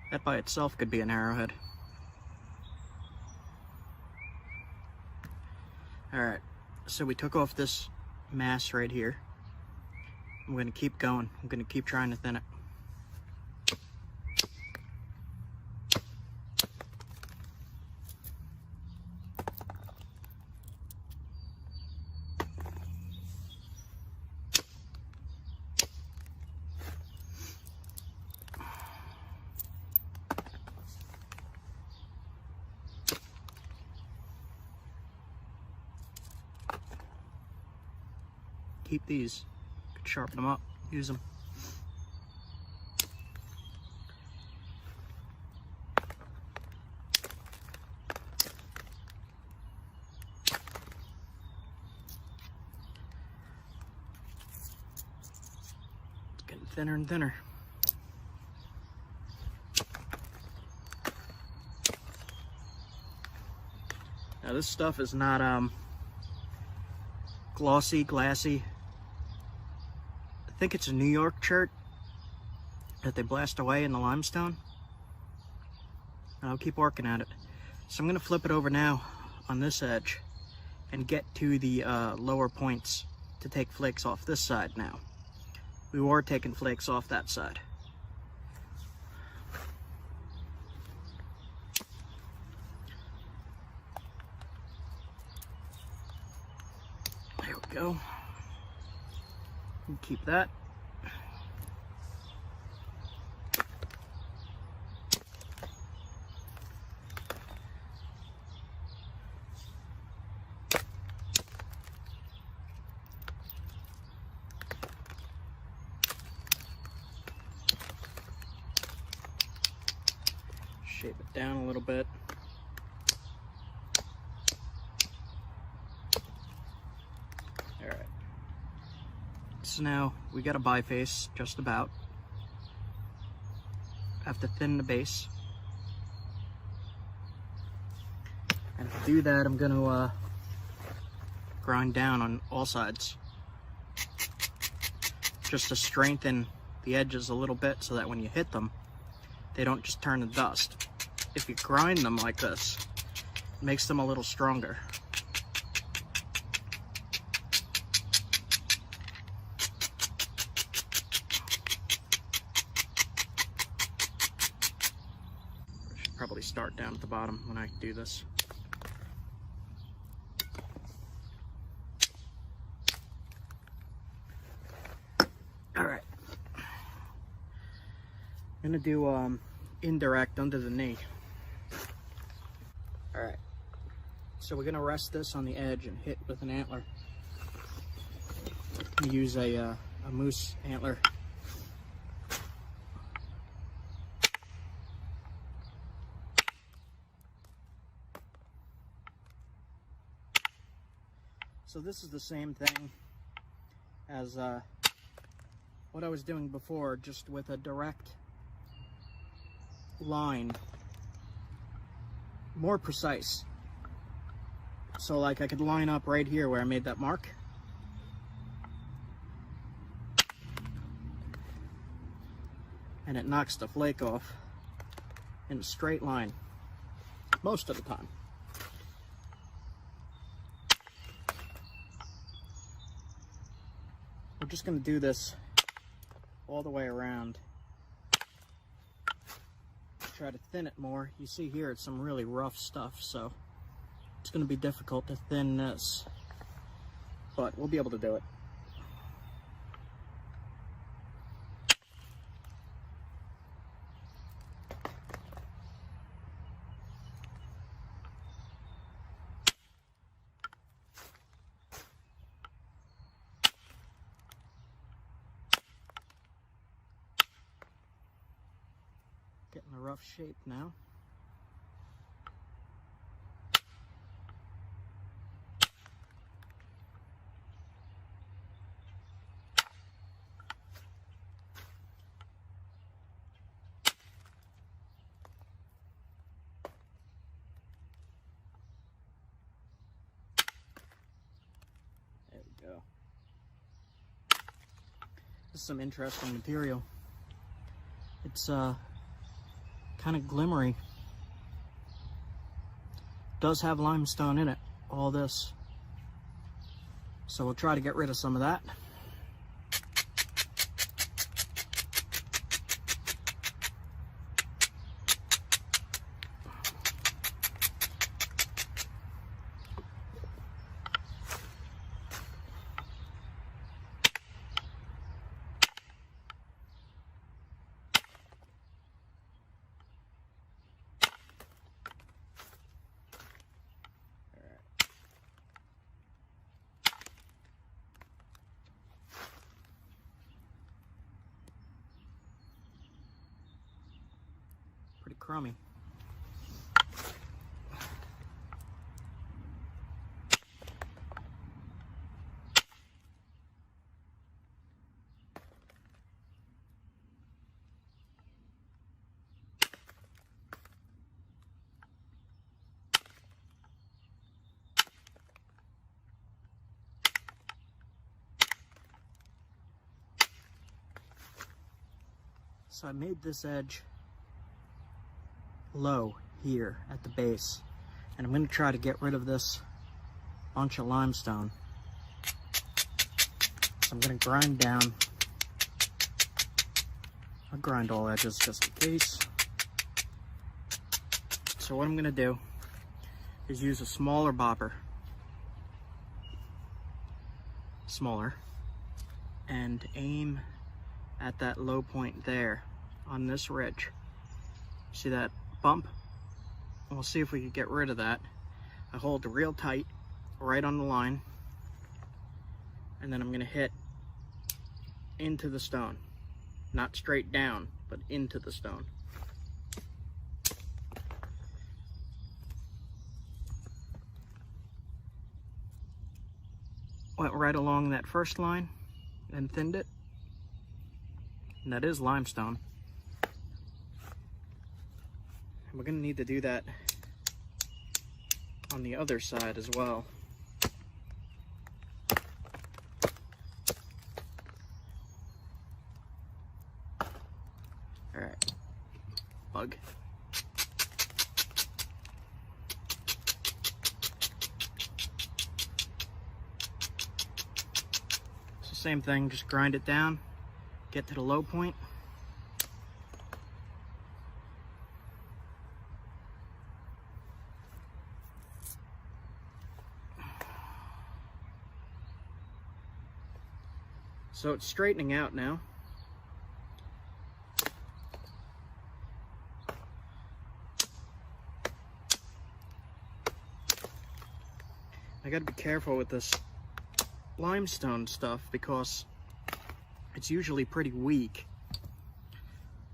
That by itself could be an arrowhead. Alright, so we took off this mass right here. I'm going to keep going. I'm going to keep trying to thin it. Keep these, could sharpen them up, use them. It's getting thinner and thinner. Now this stuff is not glossy, glassy. I think it's a New York chert. that they blast away in the limestone. And I'll keep working at it. So I'm going to flip it over now on this edge and get to the lower points to take flakes off this side now. We were taking flakes off that side. There we go. Keep that. Shape it down a little bit. All right. So now we got a biface just about. Have to thin the base. And to do that, I'm going to grind down on all sides, just to strengthen the edges a little bit so that when you hit them, they don't just turn to dust. If you grind them like this, it makes them a little stronger. I should probably start down at the bottom when I do this. All right. I'm gonna do indirect under the knee. All right. So we're gonna rest this on the edge and hit with an antler. Use a moose antler. So this is the same thing as what I was doing before, just with a direct line, more precise. So like I could line up right here where I made that mark, and it knocks the flake off in a straight line most of the time. We're just going to do this all the way around. Try to thin it more. You see here it's some really rough stuff, so it's going to be difficult to thin this, but we'll be able to do it. Getting a rough shape now. There we go. This is some interesting material. It's kind of glimmery. Does have limestone in it, all this. So we'll try to get rid of some of that. Pretty crummy. So I made this edge low here at the base, and I'm going to try to get rid of this bunch of limestone. So I'm going to grind down. I'll grind all edges just in case. So what I'm going to do is use a smaller bopper, smaller, and aim at that low point there on this ridge. See that bump? And we'll see if we can get rid of that. I hold it real tight right on the line, and then I'm going to hit into the stone, not straight down, but into the stone. Went right along that first line and thinned it, and that is limestone. And we're going to need to do that on the other side as well. Alright, bug. So same thing, just grind it down, get to the low point. So it's straightening out now. I gotta be careful with this limestone stuff because it's usually pretty weak.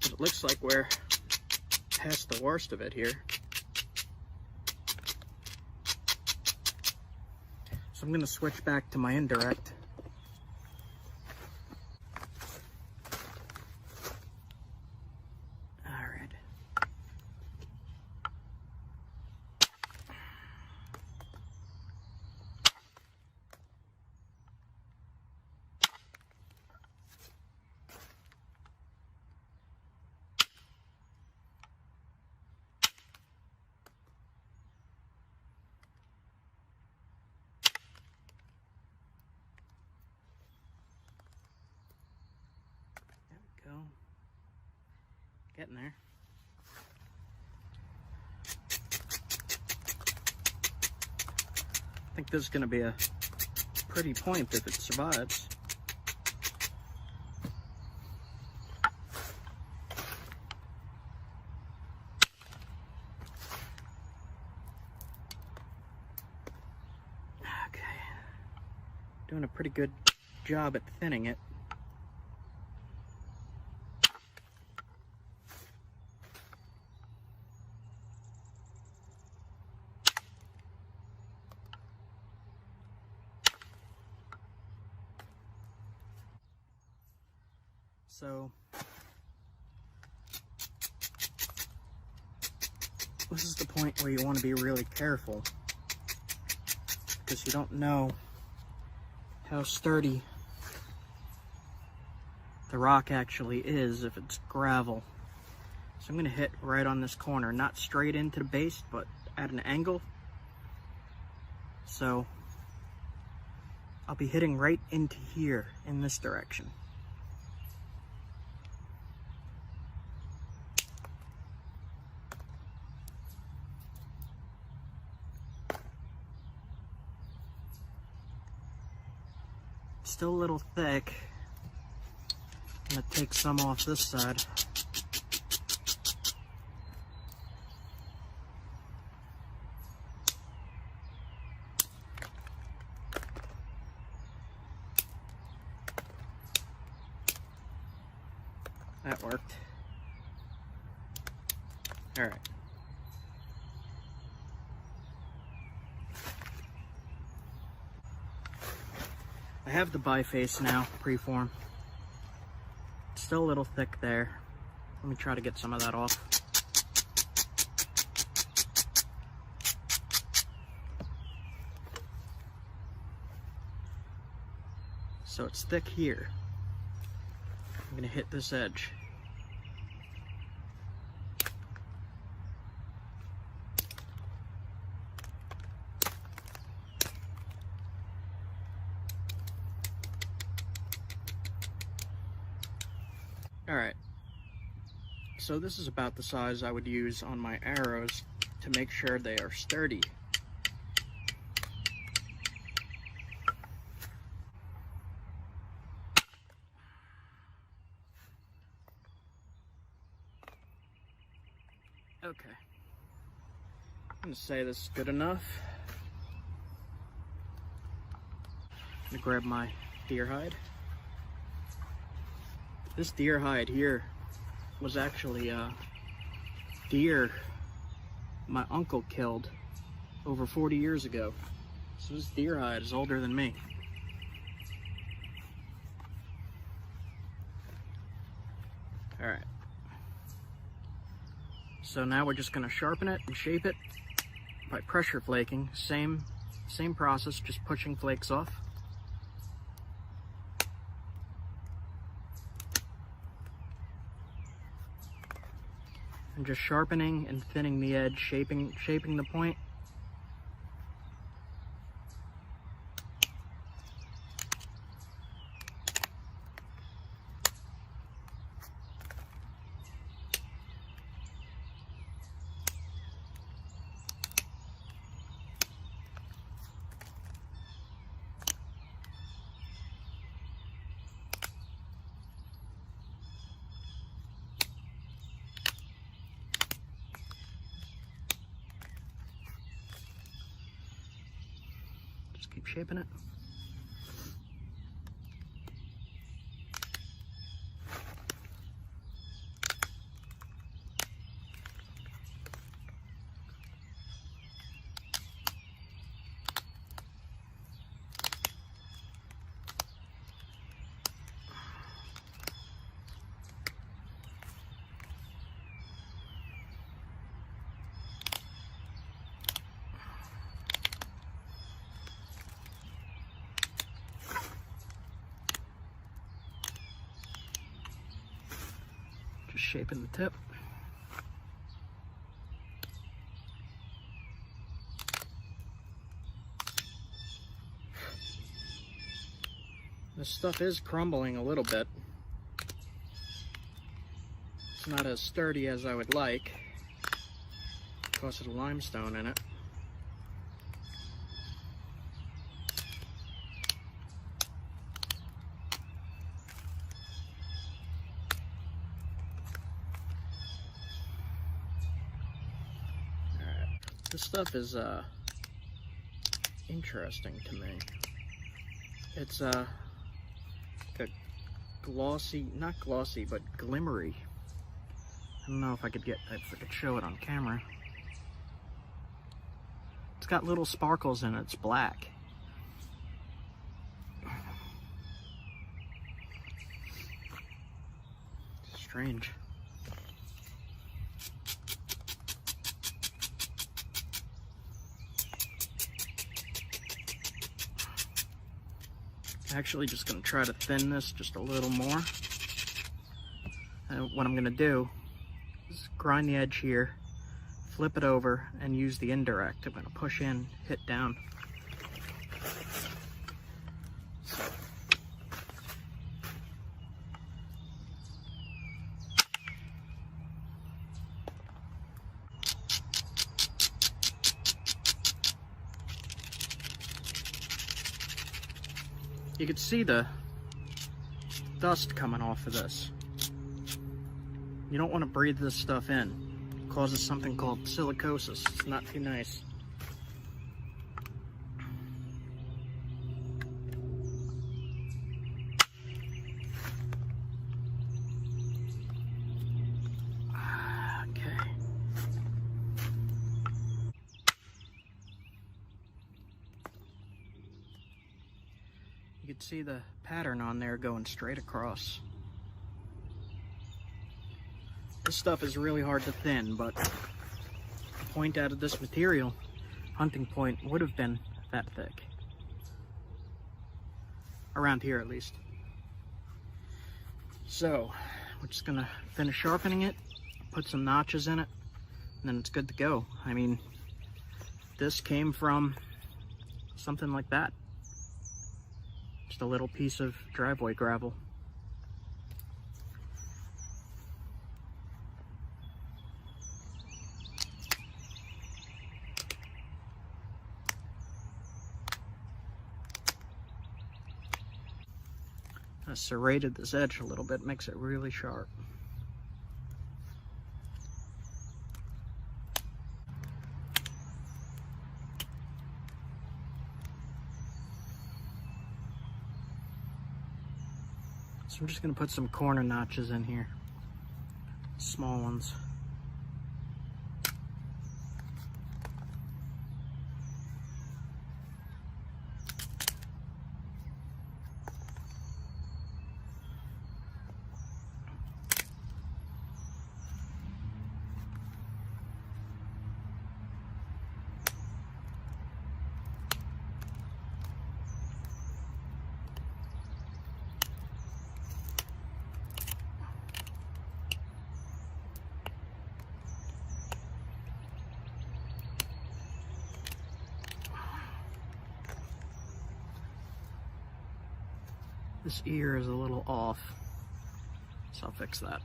But it looks like we're past the worst of it here. So I'm gonna switch back to my indirect. Go. Getting there. I think this is going to be a pretty point if it survives. Okay. Doing a pretty good job at thinning it. So this is the point where you want to be really careful because you don't know how sturdy the rock actually is if it's gravel. So I'm going to hit right on this corner, not straight into the base, but at an angle. So I'll be hitting right into here in this direction. Still a little thick. I'm gonna take some off this side. That worked. All right. I have the biface now, preform. It's still a little thick there. Let me try to get some of that off. So it's thick here. I'm gonna hit this edge. Alright, so this is about the size I would use on my arrows to make sure they are sturdy. Okay, I'm gonna say this is good enough. I'm gonna grab my deer hide. This deer hide here was actually a deer my uncle killed over 40 years ago. So this deer hide is older than me. Alright. So now we're just going to sharpen it and shape it by pressure flaking. Same process, just pushing flakes off. And just sharpening and thinning the edge, shaping the point. Just keep shaping it. Just shaping the tip. This stuff is crumbling a little bit. It's not as sturdy as I would like because of the limestone in it. This stuff is interesting to me. It's like a glossy, not glossy, but glimmery. I don't know if I could show it on camera. It's got little sparkles in it. It's black. Strange. Actually just going to try to thin this just a little more. And what I'm going to do is grind the edge here, flip it over, and use the indirect. I'm going to push in, hit down. You can see the dust coming off of this. You don't want to breathe this stuff in. It causes something called silicosis. It's not too nice. Okay. You can see the pattern on there going straight across. This stuff is really hard to thin, but the point out of this material, hunting point, would have been that thick. Around here at least. So, we're just gonna finish sharpening it, put some notches in it, and then it's good to go. I mean, this came from something like that. Just a little piece of driveway gravel. I serrated this edge a little bit, makes it really sharp. So I'm just going to put some corner notches in here, small ones. This ear is a little off, so I'll fix that.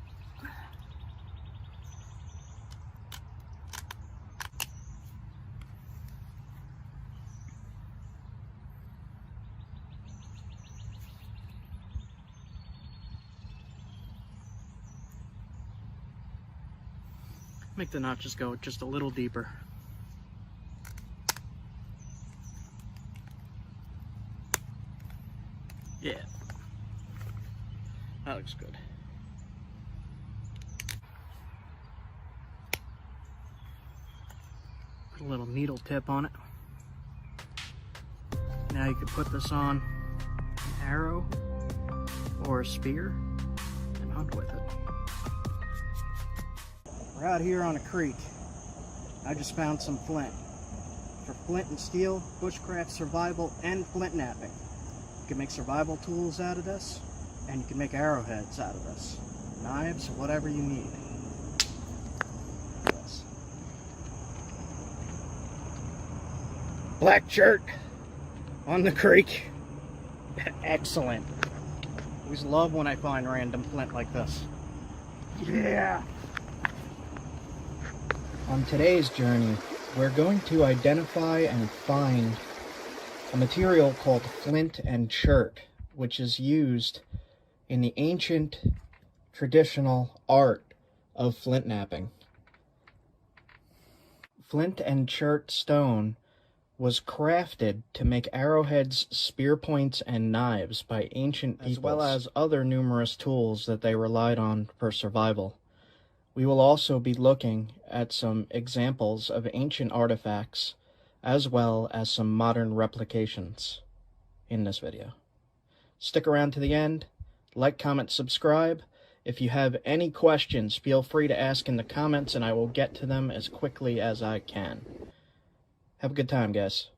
Make the notches go just a little deeper. Yeah. That looks good. Put a little needle tip on it. Now you can put this on an arrow or a spear and hunt with it. We're out here on a creek. I just found some flint. For flint and steel, bushcraft survival, and flint napping. You can make survival tools out of this, and you can make arrowheads out of this. Knives, whatever you need. Yes. Black chert on the creek. Excellent. Always love when I find random flint like this. Yeah! On today's journey, we're going to identify and find a material called flint and chert, which is used in the ancient traditional art of flintnapping. Flint and chert stone was crafted to make arrowheads, spear points, and knives by ancient peoples, as well as other numerous tools that they relied on for survival. We will also be looking at some examples of ancient artifacts, as well as some modern replications in this video. Stick around to the end, like, comment, subscribe. If you have any questions, feel free to ask in the comments and I will get to them as quickly as I can. Have a good time, guys.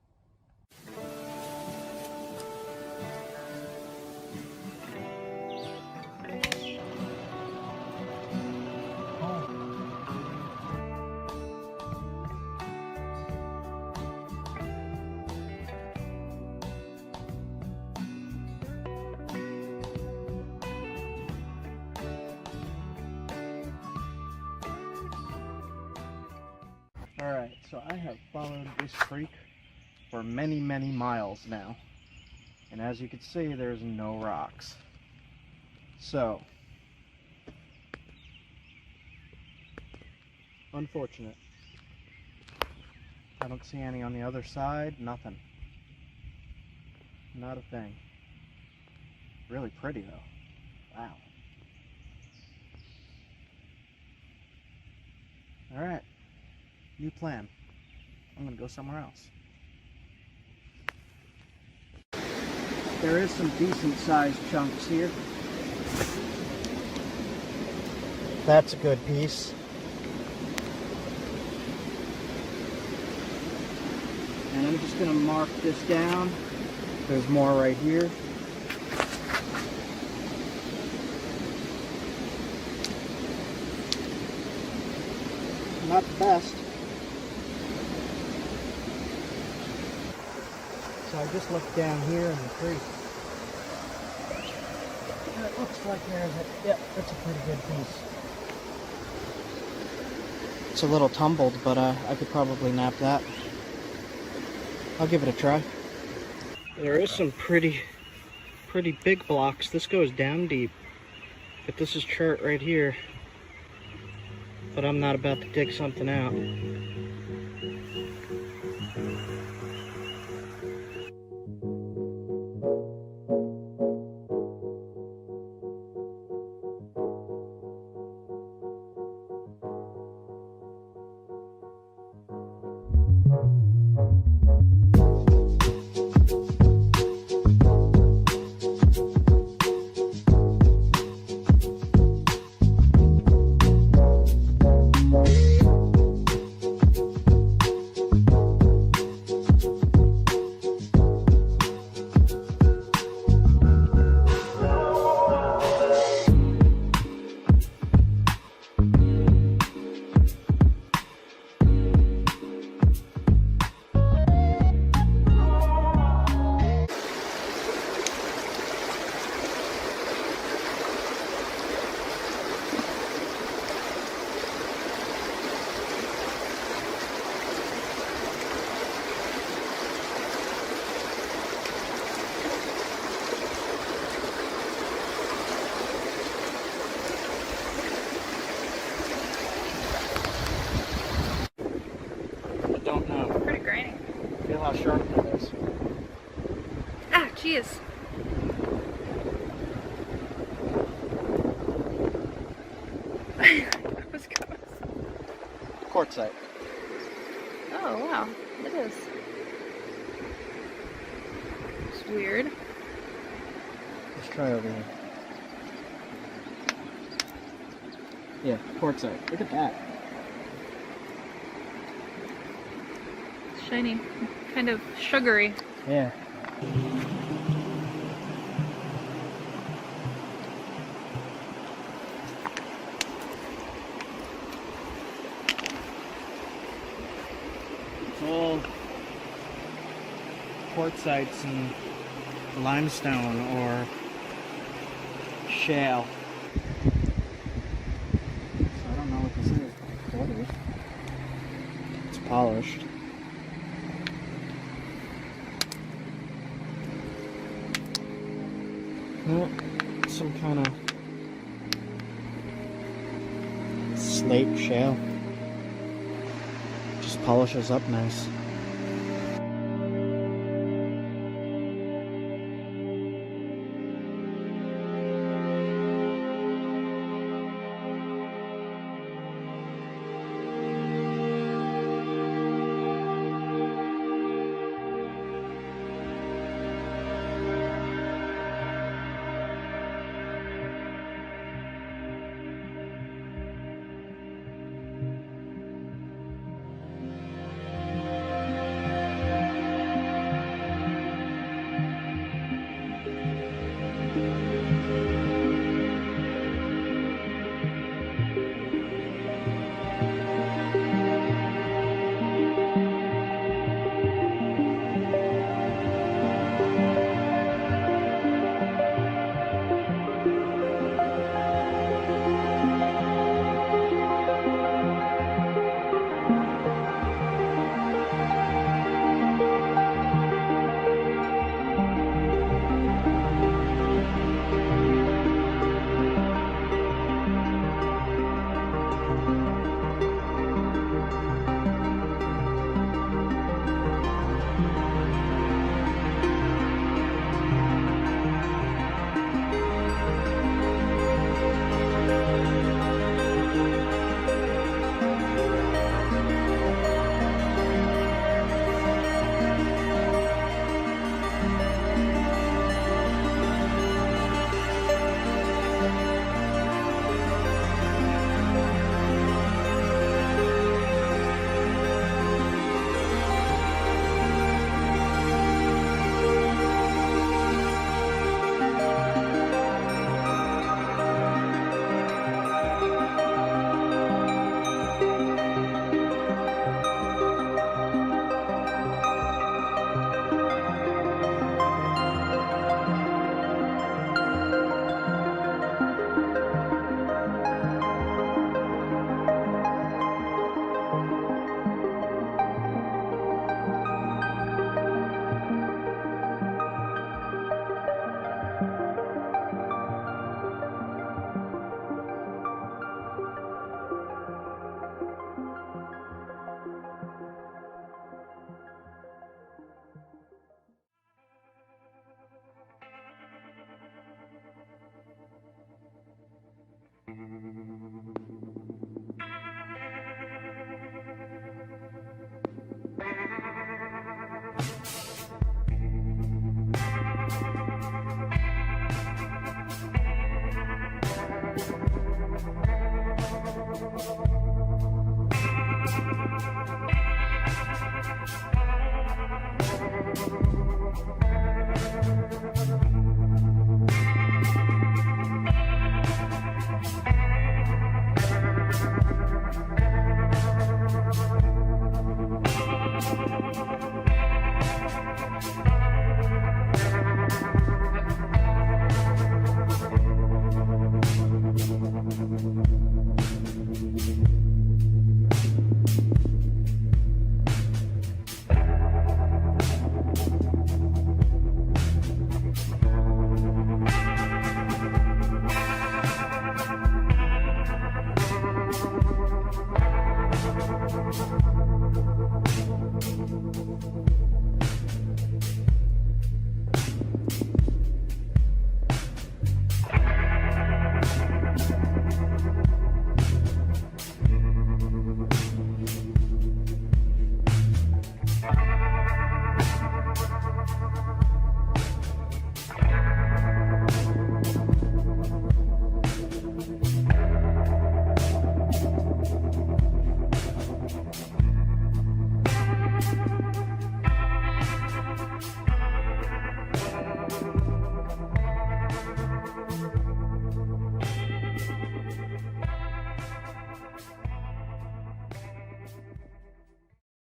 Alright, so I have followed this creek for many, many miles now. And as you can see, there's no rocks. So, unfortunate. I don't see any on the other side, nothing. Not a thing. Really pretty though. Wow. Alright. New plan. I'm gonna go somewhere else. There is some decent sized chunks here. That's a good piece. And I'm just gonna mark this down. There's more right here. Not the best. So I just looked down here in the creek. And it looks like there's a, yep, that's a pretty good piece. It's a little tumbled, but I could probably nap that. I'll give it a try. There is some pretty pretty big blocks. This goes down deep. But this is chert right here. But I'm not about to dig something out. Don't know. Pretty grainy. Feel how sharp that is. Ah, jeez. That was gross. Quartzite. Oh, wow. It is. It's weird. Let's try over here. Yeah, quartzite. Look at that. Shiny. Kind of sugary. Yeah. It's all quartzites and limestone or shale. So I don't know what this is. What is it? It's polished. No, some kind of slate shale. Just polishes up nice.